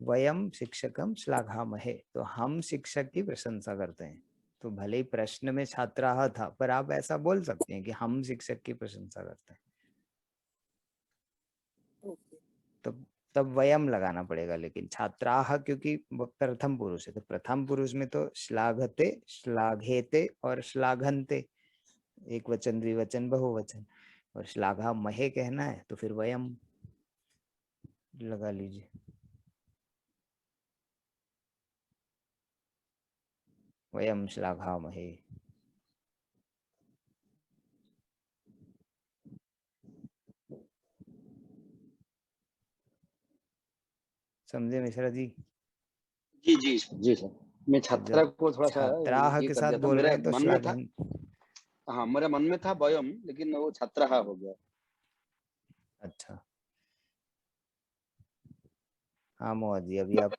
वयम शिक्षकम श्लाघामहे, तो हम शिक्षक की प्रशंसा करते हैं। तो भले ही प्रश्न में छात्राः था, पर आप ऐसा बोल सकते हैं कि हम शिक्षक की प्रशंसा करते हैं। ओके, तब वयम लगाना पड़ेगा, लेकिन छात्राः क्योंकि वो प्रथम पुरुष है, तो प्रथम पुरुष में तो श्लाघते, श्लाघेते और श्लाघन्ते, एक वचन द्विवचन बहुवचन, और श्लाघामहे कहना है तो फिर वयम लगा लीजिए। वयम श्लाघामहे। समझे मिश्रा जी? जी जी जी सर, मैं तो छात्रा जब को थोड़ा सा छात्राः ये के कर साथ दिया था, बोल रहे मेरे हैं तो मन में था। श्लाघन। हाँ, मेरे मन में था वयम, लेकिन वो छात्रा हो गया। अच्छा, हाँ मोहन जी, अभी आप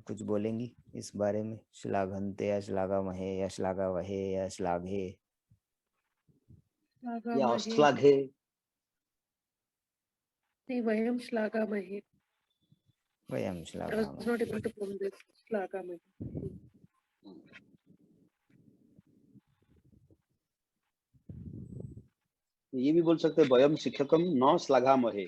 कुछ बोलेंगी इस बारे में? श्लाघन्ते या श्लाघामहे या श्लाघावहे या श्लाघे? या श्लाघामहे अश्लाघे। नहीं, वयम श्लाघामहे। वयम I was श्लाघामहे। not able to form this श्लाघामहे. ये भी बोल सकते हैं वयम शिक्षकम न श्लाघामहे।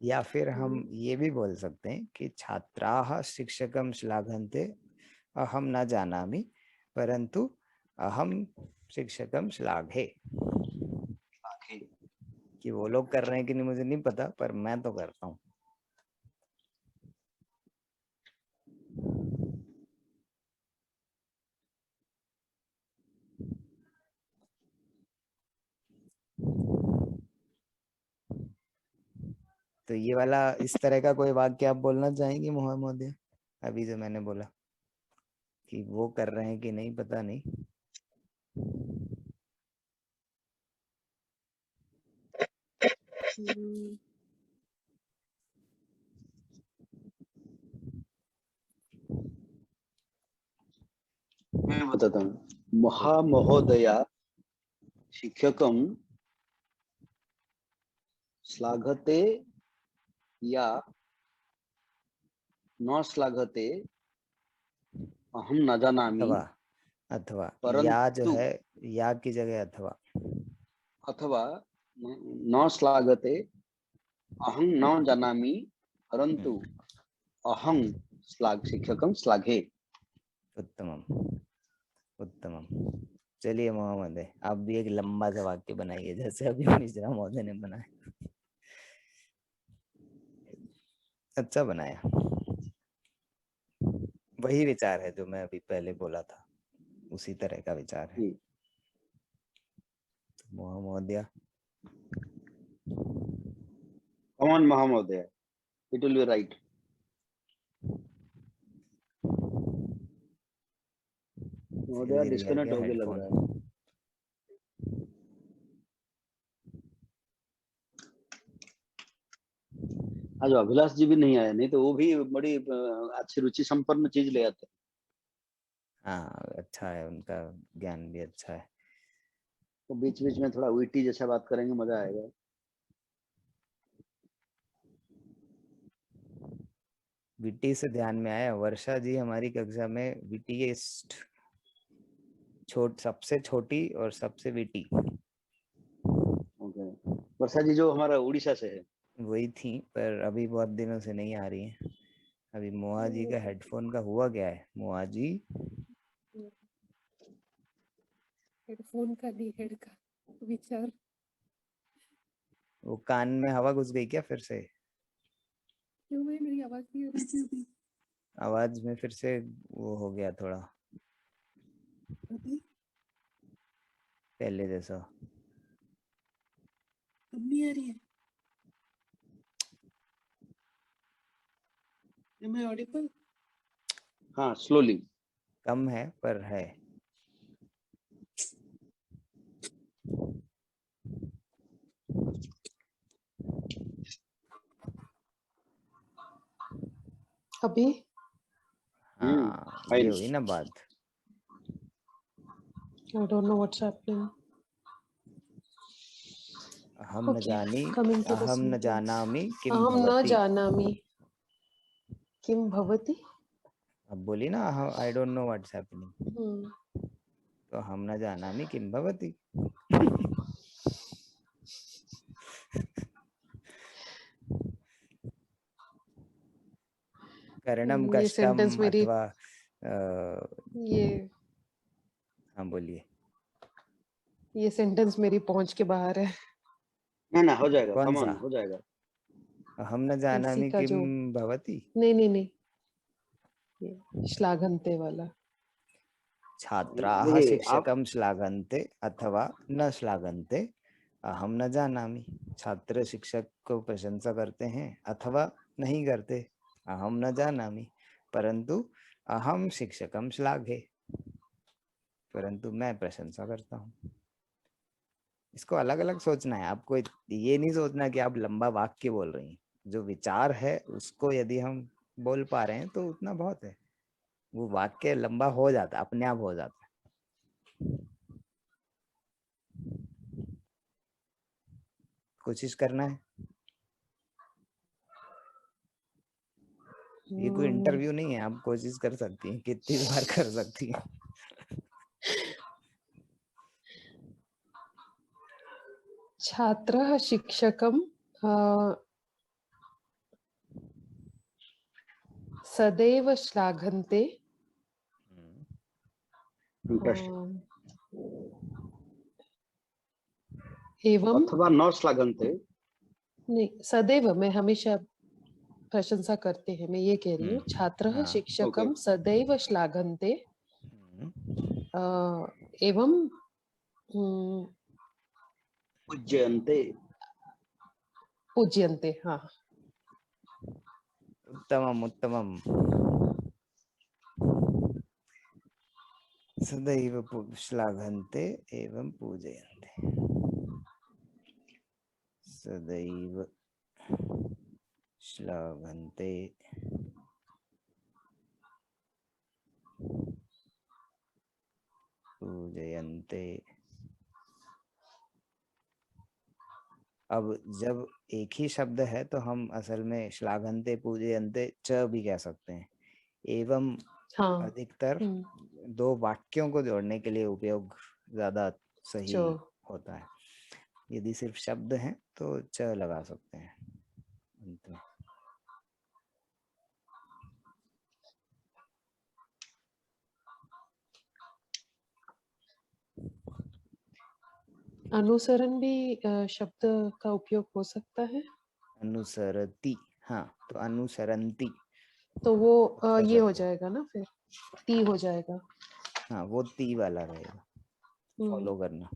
या फिर हम ये भी बोल सकते हैं कि छात्राः शिक्षकं श्लाघन्ते अहम न जानामि परंतु अहम शिक्षकं श्लाघे। कि वो लोग कर रहे हैं कि नहीं मुझे नहीं पता, पर मैं तो करता हूँ। तो ये वाला इस तरह का कोई वाक्य आप बोलना चाहेंगे मोहम्मद? अभी जो मैंने बोला कि वो कर रहे हैं कि नहीं पता नहीं। मैं बताता हूँ, महामहोदया शिक्षकम श्लाघते या न श्लाघते अहम न जानामि, अथवा, अथवा या जो परंतु, है, या की जगह अथवा। अथवा न श्लाघते अहम न जानामि परंतु अहम शिक्षकम श्लाघे। उत्तमम, उत्तमम। चलिए मोहम्मद, आप भी एक लंबा सा वाक्य बनाइए जैसे अभी मिश्रा महोदय ने बनाया। अच्छा बनाया, वही विचार है जो मैं अभी पहले बोला था, उसी तरह का विचार है। Mohammed, Come on, Mahamodaya, it will be right. महोदया डिस्कनेक्ट हो गया लग रहा है। आज अभिलाष जी भी नहीं आए, नहीं तो वो भी बड़ी अच्छी रुचि संपन्न चीज ले आते। हाँ अच्छा है, उनका ज्ञान भी अच्छा है। तो बीच बीच में थोड़ा वीटी जैसा बात करेंगे, मजा आएगा। विटी से ध्यान में आया, वर्षा जी हमारी कक्षा में विटीएस्ट, सबसे छोटी और सबसे विटी। ओके, वर्षा जी जो हमारा उड़ीसा से है। वही थी, पर अभी बहुत दिनों से नहीं आ रही है। अभी मोहा जी का हेडफोन का हुआ क्या है? मोहा जी हेडफोन का नहीं, हेड का विचार। वो कान में हवा घुस गई क्या फिर से? क्यों भाई, मेरी आवाज नहीं आ रही थी अभी? आवाज में फिर से वो हो गया थोड़ा अभी पहले जैसा। अब नहीं आ रही है? Am I audible? हाँ, स्लोली। कम है पर है। अभी हाँ, ये फाइन। हुई ना बात। I don't know what's happening. अहम न Okay, जानी coming to the अहम न sentence. जानामि किम अहम न भवति। जानामि किम भवति। अब बोली ना, I don't know what's happening, hmm, तो अहम न जानामि किम भवति। करणम ये कष्टम सेंटेंस मेरी अथवा ये हाँ बोलिए। ये सेंटेंस मेरी पहुंच के बाहर है। ना हो जाएगा, कौन कम सा? ऑन, हो जाएगा। अहम न इसी जानामि का किम जो भवति। नहीं, ये श्लाघन्ते वाला। छात्राः देखिए आप, शिक्षकं श्लाघन्ते अथवा न श्लाघन्ते, अहम न जानामि। छात्र शिक्षक को प्रशंसा करते हैं अथवा नहीं करते, अहम न जानामि। परंतु अहम शिक्षकं श्लाघे, परंतु मैं प्रशंसा करता हूँ। इसको अलग अलग सोचना है आपको। ये नहीं सोचना कि आप लंबा वाक्य बोल रही हैं। जो विचार है उसको यदि हम बोल पा रहे हैं तो उतना बहुत है। वो वाक्य लंबा हो जाता है, अपने आप हो जाता है। कोशिश करना है। ये कोई इंटरव्यू नहीं है, आप कोशिश कर सकती हैं, कितनी बार कर सकती हैं। छात्रः शिक्षकं सदैव श्लाघन्ते एवं अथवा न श्लाघन्ते। नहीं, सदैव मैं हमेशा प्रशंसा करते हैं, मैं ये कह रही हूँ। छात्रः हाँ, शिक्षकं सदैव श्लाघन्ते एवं पूज्यन्ते। पूज्यन्ते। हाँ, उत्तमम उत्तमम। सदैव श्लाघन्ते एवं पूजयन्ते। सदैव श्लाघन्ते पूजयन्ते। अब जब एक ही शब्द है तो हम असल में श्लाघन्ते पूजयन्ते च भी कह सकते हैं। एवं हाँ, अधिकतर दो वाक्यों को जोड़ने के लिए उपयोग ज्यादा सही होता है। यदि सिर्फ शब्द हैं तो च लगा सकते हैं अंत में। अनुसरण भी शब्द का उपयोग हो सकता है। अनुसरति, हाँ तो अनुसरन्ति तो वो ये हो शब्द। जाएगा ना, फिर ती हो जाएगा। हाँ वो ती वाला रहेगा, फॉलो करना।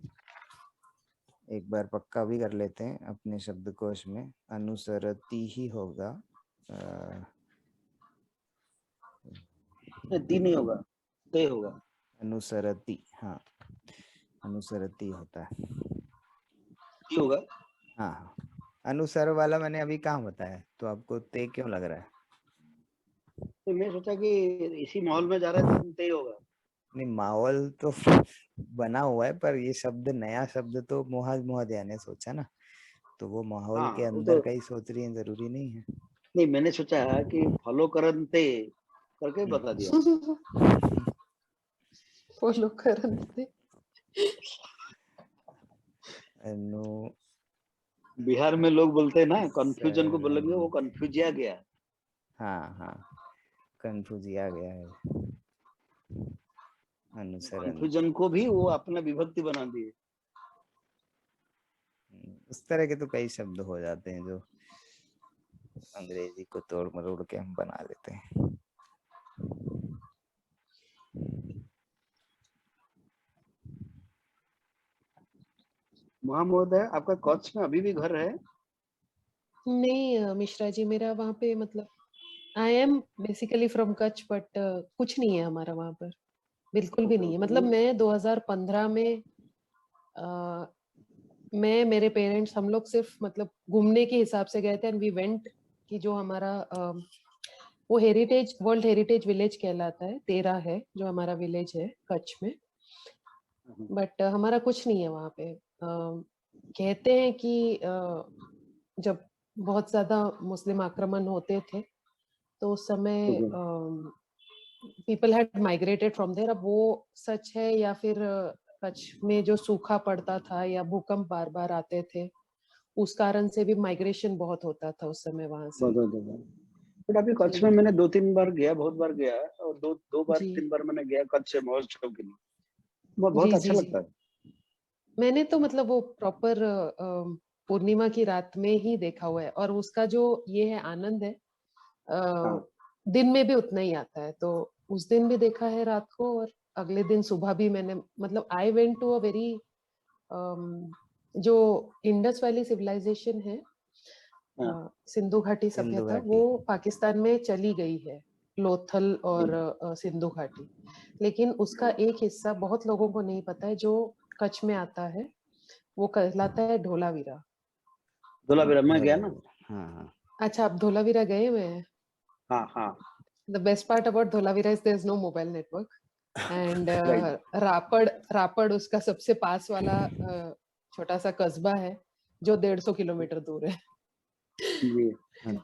एक बार पक्का भी कर लेते हैं अपने शब्दकोश में, अनुसरति ही होगा। ती नहीं होगा, ते होगा। अनुसरति, हाँ अनुसरति होता है। ती होगा। हाँ हाँ, अनुसर वाला मैंने अभी कहाँ बताया, तो आपको ते क्यों लग रहा है? तो मैं सोचा कि इसी माहौल में जा रहे थे, ते होगा। नहीं, माहौल तो बना हुआ है, पर ये शब्द, नया शब्द तो मोहदया ने सोचा ना, तो वो माहौल के हाँ, वो अंदर तो का ही सोच रही है, जरूरी नहीं है। नहीं, मैंने सोचा कि फॉलो करते करके बता दिया। फॉलो करते। अनु बिहार में लोग बोलते हैं ना, कंफ्यूजन को बोलेंगे वो कंफ्यूजिया गया। हाँ हाँ, कंफ्यूजिया गया है, अनुसरण। कंफ्यूजन को भी वो अपना विभक्ति बना दिए। उस तरह के तो कई शब्द हो जाते हैं जो अंग्रेजी को तोड़ मरोड़ के हम बना लेते हैं। महामहोदय, आपका कच्छ में अभी भी घर है? नहीं मिश्रा जी, मेरा वहाँ पे मतलब I am basically from Kutch, but कुछ नहीं है हमारा वहाँ पर, बिल्कुल भी नहीं है। मतलब मैं 2015 में मैं, मेरे पेरेंट्स, हम लोग सिर्फ मतलब घूमने के हिसाब से गए थे, एंड वी वेंट कि जो हमारा वो हेरिटेज, वर्ल्ड हेरिटेज विलेज कहलाता है, तेरा है जो हमारा विलेज है कच्छ में, बट हमारा कुछ नहीं है वहाँ पे। कहते हैं कि जब बहुत ज्यादा मुस्लिम आक्रमण होते थे तो उस समय people had migrated from there. अब वो सच है या फिर कच्छ में जो सूखा पड़ता था या भूकंप बार बार आते थे, उस कारण से भी माइग्रेशन बहुत होता था उस समय वहां से। बट अभी कच्छ में मैंने 2-3 बार गया, बहुत बार गया, और दो बार जी 3 बार मैंने गया कच्छ महोत्सव के लिए। बहुत जी अच्छा जी जी। लगता है। मैंने तो मतलब वो प्रॉपर पूर्णिमा की रात में ही देखा हुआ है, और उसका जो ये है आनंद है हाँ। दिन में भी उतना ही आता है। तो उस दिन भी देखा है रात को, और अगले दिन सुबह भी मैंने मतलब I went to a very जो इंडस वैली सिविलाइजेशन है, हाँ। सिंधु घाटी सिंधु सभ्यता, वो घाटी। पाकिस्तान में चली गई है, लोथल और सिंधु घाटी। लेकिन उसका एक हिस्सा बहुत लोगों को नहीं पता है, जो कच्छ में आता है, वो कहलाता है धोलावीरा। धोलावीरा मैं गया ना। हाँ हाँ। अच्छा, आप धोलावीरा गए हुए हैं? हाँ हाँ। The best part about Dholavira is there's no mobile network, and Right. रापड़ उसका सबसे पास वाला छोटा सा कस्बा है जो 150 किलोमीटर दूर है। जी।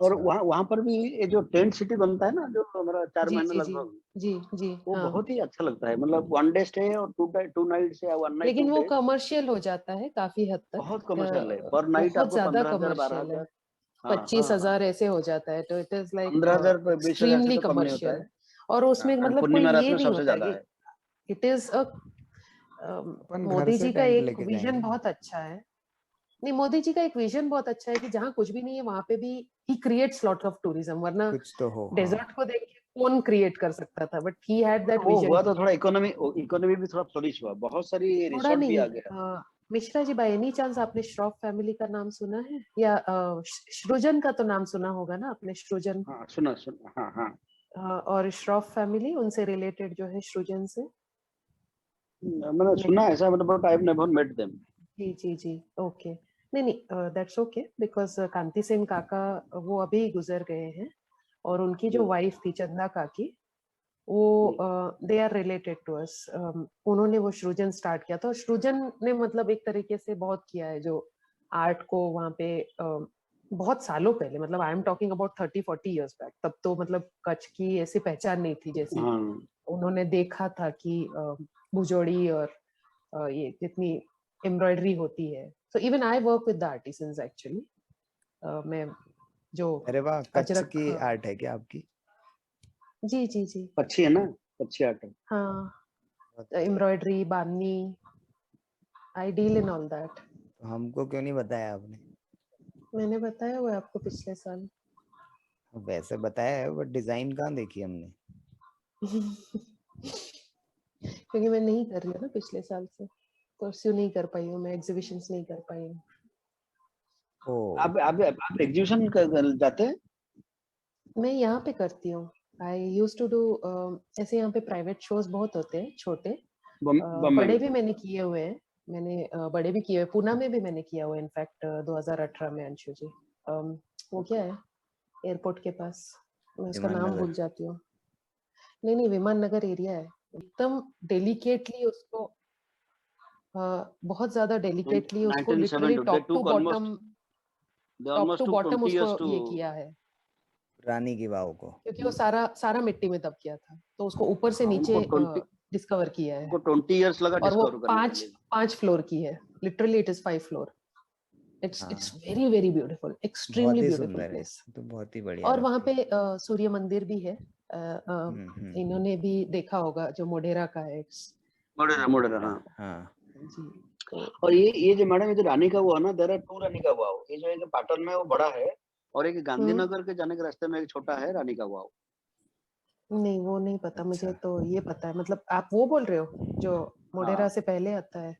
और अच्छा। वहाँ पर भी ये जो टेंट सिटी बनता है ना, जो हमारा 4 जी महीना जी जी लगभग, जी जी। वो हाँ, बहुत ही अच्छा लगता है। मतलब 1 डे स्टे और 2 नाइट्स या 1 नाइट 2 लेकिन वो डेज। कमर्शियल हो जाता है काफी हद तक। बहुत कमर्शियल है। पर नाइट बहुत आपको ज्यादा 15,000 कमर्शियल है। 12,000। हाँ हाँ हाँ। 25,000 ऐसे हो जाता है, तो इट इज लाइक 15,000 20,000 से एक्सट्रीमली तो कम नहीं होता कमर्शियल। है। और उसमें हाँ, मतलब कोई पूर्णिमा रात ये में नहीं सबसे होता ज्यादा है। है। इट इज अ अपन घर मोदी से जी का टेंट एक लेके विजन जाएंगे। बहुत अच्छा है। नहीं, मोदी जी का एक विजन बहुत अच्छा है कि जहाँ कुछ भी नहीं है वहां पे भी he creates lot of tourism, वरना कुछ तो हो, हाँ। डेजर्ट को देख के कौन क्रिएट कर सकता था, बट ही हैड दैट वो विजन। हुआ तो थोड़ा इकोनॉमी भी थोड़ा फ्लरिश हुआ, बहुत सारी थोड़ा रिसोर्ट भी नहीं। आ गया। Mishra ji, by any chance आपने श्रॉफ फैमिली का नाम सुना है? या सृजन का तो नाम सुना होगा ना आपने, सृजन। हाँ सुना हाँ हाँ। और श्रॉफ फैमिली उनसे रिलेटेड जो है सृजन से। मैंने सुना नहीं। ऐसा, but I have never met them. जी जी जी। ओके। नहीं नहीं, that's okay, because Kanti Sen काका वो अभी गुजर गए हैं, और उनकी जो वाइफ थी चंदा काकी, वो they are related to us. उन्होंने वो सृजन स्टार्ट किया था, और सृजन ने मतलब एक तरीके से बहुत किया है जो आर्ट को वहाँ पे बहुत सालों पहले, मतलब I am talking about 30-40 years back. तब तो मतलब कच्छ की ऐसी पहचान नहीं थी जैसी हाँ। उन्होंने देखा था कि भुजोड़ी और ये जितनी एम्ब्रॉयडरी होती है। So even I work with the artisans actually. मैं जो अरे वाह, कच्छ अजरक, की आर्ट है क्या आपकी? जी जी जी। अच्छी है ना, अच्छी आर्ट है। हाँ, embroidery, bandhani, I deal in all that. तो हमको क्यों नहीं बताया आपने? मैंने बताया हुआ है आपको पिछले साल। वैसे बताया है, बट डिजाइन कहाँ देखी हमने? क्योंकि मैं नहीं कर रही हूँ ना पिछले साल से, परस्यू नहीं कर पाई हूँ, मैं एग्जीबिशंस नहीं कर पाई हूँ। ओ, आप एग्जीबिशन जाते हैं? मैं यहाँ पे करती हूँ। आई यूज टू डू, ऐसे यहाँ पे प्राइवेट शोज बहुत होते हैं छोटे। बम्बई बड़े में? भी मैंने किए हुए हैं। मैंने बड़े भी किए हुए, पूना में भी मैंने किया हुआ है इनफैक्ट 2018 में, अंशु जी। वो क्या है एयरपोर्ट के पास, मैं उसका विमान नाम भूल नगर। जाती हूँ। नहीं नहीं, विमान नगर एरिया है। एकदम डेलिकेटली उसको, बहुत ज्यादा डेलिकेटली उसको, literally 1972 they took almost they top almost to took bottom 20 उसको years to ये किया है। रानी की वाव को। क्योंकि वो सारा सारा मिट्टी में दब गया था, तो उसको ऊपर से हाँ, नीचे डिस्कवर किया है। उनको 20 इयर्स लगा और वो डिस्कवर करने के पांच लिए। पांच फ्लोर की है, literally it is 5 floor. It's हाँ। It's very very beautiful, extremely बहुत ही ब्यूटीफुल सुंदर है, प्लेस। तो बहुत ही बढ़िया और वहाँ लगती पे है। सूर्य मंदिर भी है, इन्होंने भी देखा होगा, जो मोढेरा का है। मोढेरा हाँ। हाँ जी, तो और ये जो मैडम, ये जो रानी का हुआ ना, देयर आर 2 रानी का वाव। ये जो एक पाटन में वो बड़ा है, और एक गांधीनगर के जाने के रास्ते में एक छोटा है रानी का वाव। नहीं, वो नहीं पता मुझे, अच्छा। तो ये पता है। मतलब आप वो बोल रहे हो जो मोढेरा हाँ से पहले आता है?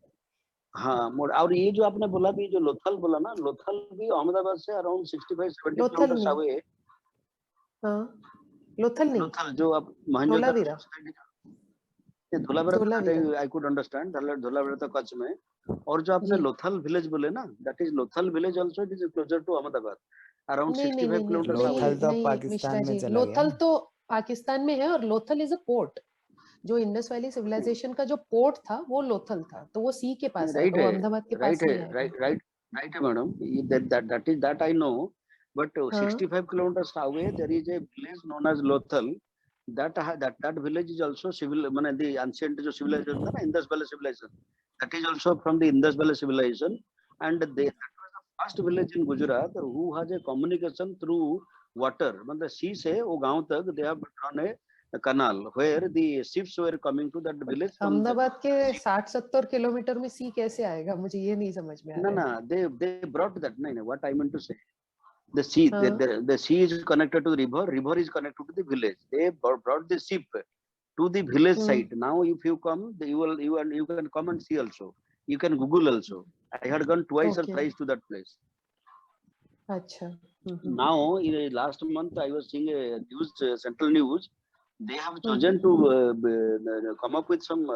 हाँ और ये जो आपने बोला भी, जो लोथल बोला ना, लोथल भी अहमदाबाद से अराउंड 65-70 लोथल किलोमीटर नहीं, अवे। हाँ, लोथल नहीं, लोथल जो आप Mahendragarh Dholavira, society, Dholavira Dholavira. I could understand, Dholavira तो कच्छ में। और जो आपने जी, लोथल विलेज बोले ना, that is Lothal village also, it is closer to Ahmedabad, around नहीं नहीं 65 नहीं नहीं किलोमीटर नहीं अवे। लोथल तो अब नहीं, पाकिस्तान मिश्रा में जी, चला गया लोथल ना। तो पाकिस्तान में है, और लोथल इज अ पोर्ट। जो इंडस वैली सिविलाइजेशन का जो पोर्ट था वो लोथल था, तो वो सी के पास राइट आएगा, वो है, अहमदाबाद के राइट पास है, नहीं आएगा। राइट है madam, that is that I know. But हाँ, 65 kilometers away there is a village known as Lothal. That village is also civil, माने the ancient जो civilization था ना, Indus Valley civilization, that is also from the Indus Valley civilization. And that was the first village in Gujarat who has a communication through water, मतलब sea से वो गांव तक they have drawn a canal where the ships were coming to that village from the Ahmedabad के sea. 60-70 किलोमीटर में सी कैसे आएगा, मुझे ये नहीं समझ में आ No, रहा है। no, they brought that. No, no, what I meant to say, the sea, हाँ, the sea is connected to the river, river is connected to the village. They brought the ship to the village site. Now, if you come, you can come and see also. You can Google also. I had gone twice or okay, thrice to that place. अच्छा, Now, in last month, I was seeing a news, central news. They have hmm, chosen to come up with some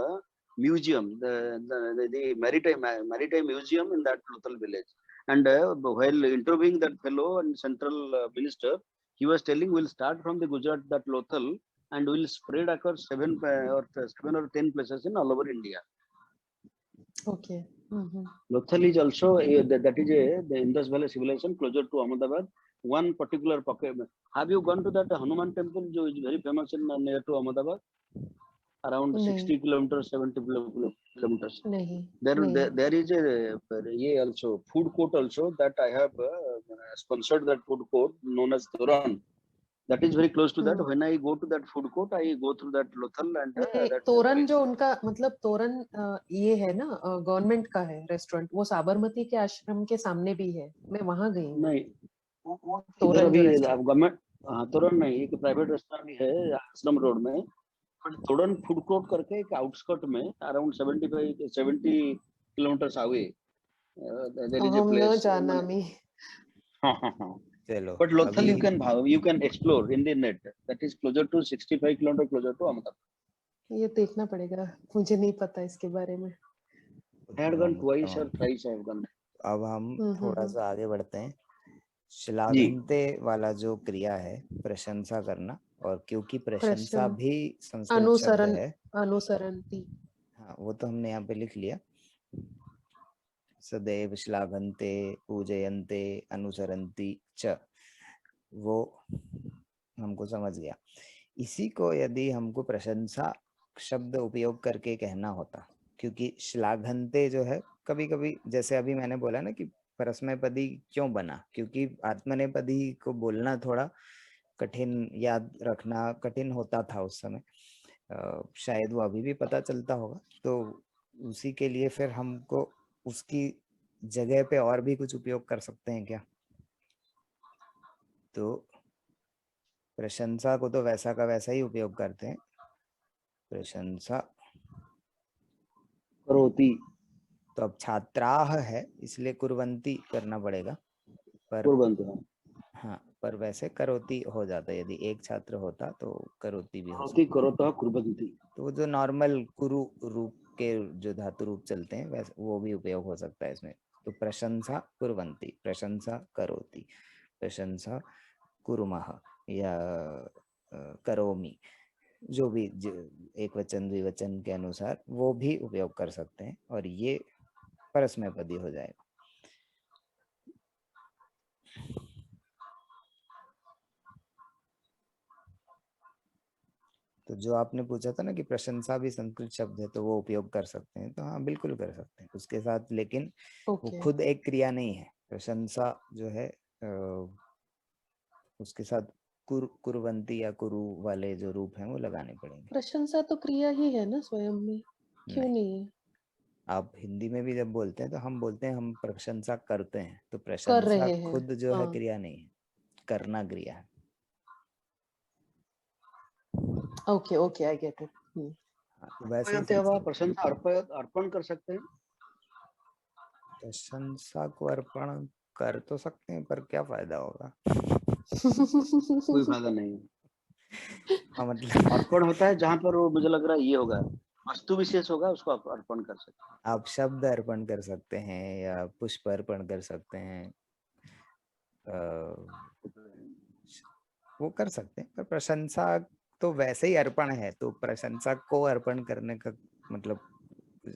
museum, the maritime museum in that local village. And while interviewing that fellow and central minister, he was telling we'll start from the Gujarat, that Lothal, and we'll spread across 7 or 10 places in all over India. Okay, Lothal is also that is the Indus Valley civilization closer to Ahmedabad. One particular pocket. Have you gone to that Hanuman temple, which is very famous in near to Ahmedabad? Around नहीं 60 kilometers, 70 kilometers. नहीं There नहीं, is a also food court also that I have sponsored, that food court known as Toran. That is very close to that. When I go to that food court, I go through that Lothal and नहीं, that तोरन जो place. उनका मतलब तोरन ये है ना, गवर्नमेंट का है रेस्टोरेंट, वो साबरमती के आश्रम के सामने भी है, मैं वहां गई हूँ। नहीं, वो इधर तोरन जो अभी रेस्टोरेंट, गवर्नमेंट, हाँ तोरण नहीं, एक प्राइवेट रेस्टोरेंट भी है आश्रम रोड में। पर तोरण फूड कोर्ट करके एक आउटस्कर्ट में around 70 kilometres away there is a हम न प्लेस, जाना माने मी। हाँ हाँ हाँ। चलो बट लोथल अभी you can explore in the net, that is closer to 65 kilometer closer to Ahmedabad. ये देखना पड़ेगा, मुझे नहीं पता इसके बारे में। I had gone उत्तम twice or उत्तम। thrice I have gone. अब हम थोड़ा सा आगे बढ़ते हैं। जी श्लाघन्ते वाला जो क्रिया है, प्रशंसा करना, और क्योंकि प्रशंसा प्रश्न, भी संस्कृत शब्द अनुसरण, है, अनुसरणती। हाँ वो तो हमने यहाँ पे लिख लिया। सदैव श्लाघन्ते, पूजयन्ते, अनुसरन्ति च, वो हमको समझ गया। इसी को यदि हमको प्रशंसा शब्द उपयोग करके कहना होता, क्योंकि श्लाघन्ते जो है, कभी कभी जैसे अभी मैंने बोला ना कि परस्मैपदी क्यों बना, क्योंकि आत्मनेपदी को बोलना थोड़ा कठिन, याद रखना कठिन होता था उस समय। शायद वो अभी भी पता चलता होगा, तो उसी के लिए फिर हमको उसकी जगह पे और भी कुछ उपयोग कर सकते हैं क्या? तो प्रशंसा को तो वैसा का वैसा ही उपयोग करते हैं, प्रशंसा करोति, तो अब छात्राः है इसलिए कुर्वन्ति करना पड़ेगा, पर कुर्वन्ति, हाँ, पर वैसे करोति हो जाता है, यदि एक छात्र होता तो करोति भी हो करोति सकता। करोतः कुर्वन्ति। तो जो नॉर्मल कुरु रूप के जो धातु रूप चलते हैं वैसे वो भी उपयोग हो सकता है इसमें। तो प्रशंसा कुर्वन्ति, प्रशंसा करोति, प्रशंसा कुर्मः या करोमि, जो भी एक वचन द्विवचन के अनुसार वो भी उपयोग कर सकते हैं, और ये परस्मैपदी हो जाएगा। तो जो आपने पूछा था ना कि प्रशंसा भी संस्कृत शब्द है, तो वो उपयोग कर सकते हैं, तो हाँ बिल्कुल कर सकते हैं उसके साथ, लेकिन वो ओके, खुद एक क्रिया नहीं है, प्रशंसा जो है उसके साथ कुर्वंती या कुरु वाले जो रूप हैं वो लगाने पड़ेंगे। प्रशंसा तो क्रिया ही है ना स्वयं में, क्यों नहीं है? आप हिंदी में भी जब बोलते हैं तो हम बोलते हैं हम प्रशंसा करते हैं, तो कर प्रशंसा रहे हैं, खुद जो है हाँ। क्रिया नहीं है, करना क्रिया है। Okay okay, I get it. तो वैसे ही अर्पयते वा संस्कृत प्रशंसा अर्पण कर सकते हैं। प्रशंसा को अर्पण कर तो सकते हैं, पर क्या फायदा होगा? कोई फायदा नहीं। हाँ, मतलब अर्पण होता है जहाँ पर वो मुझे लग रहा है ये होगा, वस्तु विशेष होगा, उसको आप अर्पण कर सकते हैं। आप शब्द अर्पण कर सकते हैं या पुष्प अर्पण कर सकते हैं, वो कर सकते हैं, पर प्रशंसा तो वैसे ही अर्पण है, तो प्रशंसा को अर्पण करने का मतलब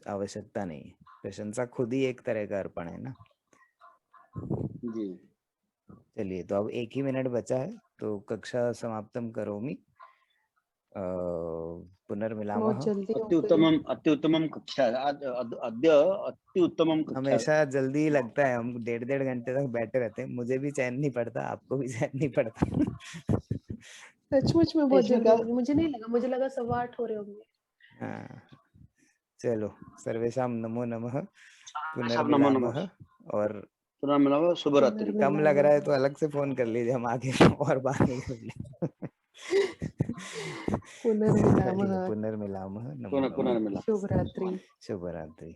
आवश्यकता नहीं है। प्रशंसा खुद ही एक तरह का अर्पण है ना। जी चलिए, तो अब 1 ही मिनट बचा है, तो कक्षा समाप्तम करोमि। पुनर्मिलामः। बहुत जल्दी हो गई। अत्युत्तमम कक्षा अद्य अत्युत्तमम कक्षा। हमेशा जल्दी ही लगता है, हम 1.5 घंटे तक बैठे रहते हैं, मुझे भी चैन नहीं पड़ता, आपको भी चैन नहीं पड़ता। सचमुच में बहुत इसमें जल्दी क्या हो गई, मुझे नहीं लगा, मुझे लगा 8:15 हो रहे होंगे। हाँ, चलो, सर्वेशाम नमो नमः, सब नमो नमः, पुनर्मिलामः। और पुनः मिलामः, शुभ रात्रि। कम लग रहा है तो अलग से फोन कर लीजिए, हम आगे और बात नहीं कर लेंगे। पुनर्मिलामः। चलिए, पुनर्मिलामः, नमो नमः, पुनर्मिलामः। शुभ रात्रि। शुभ रात्रि।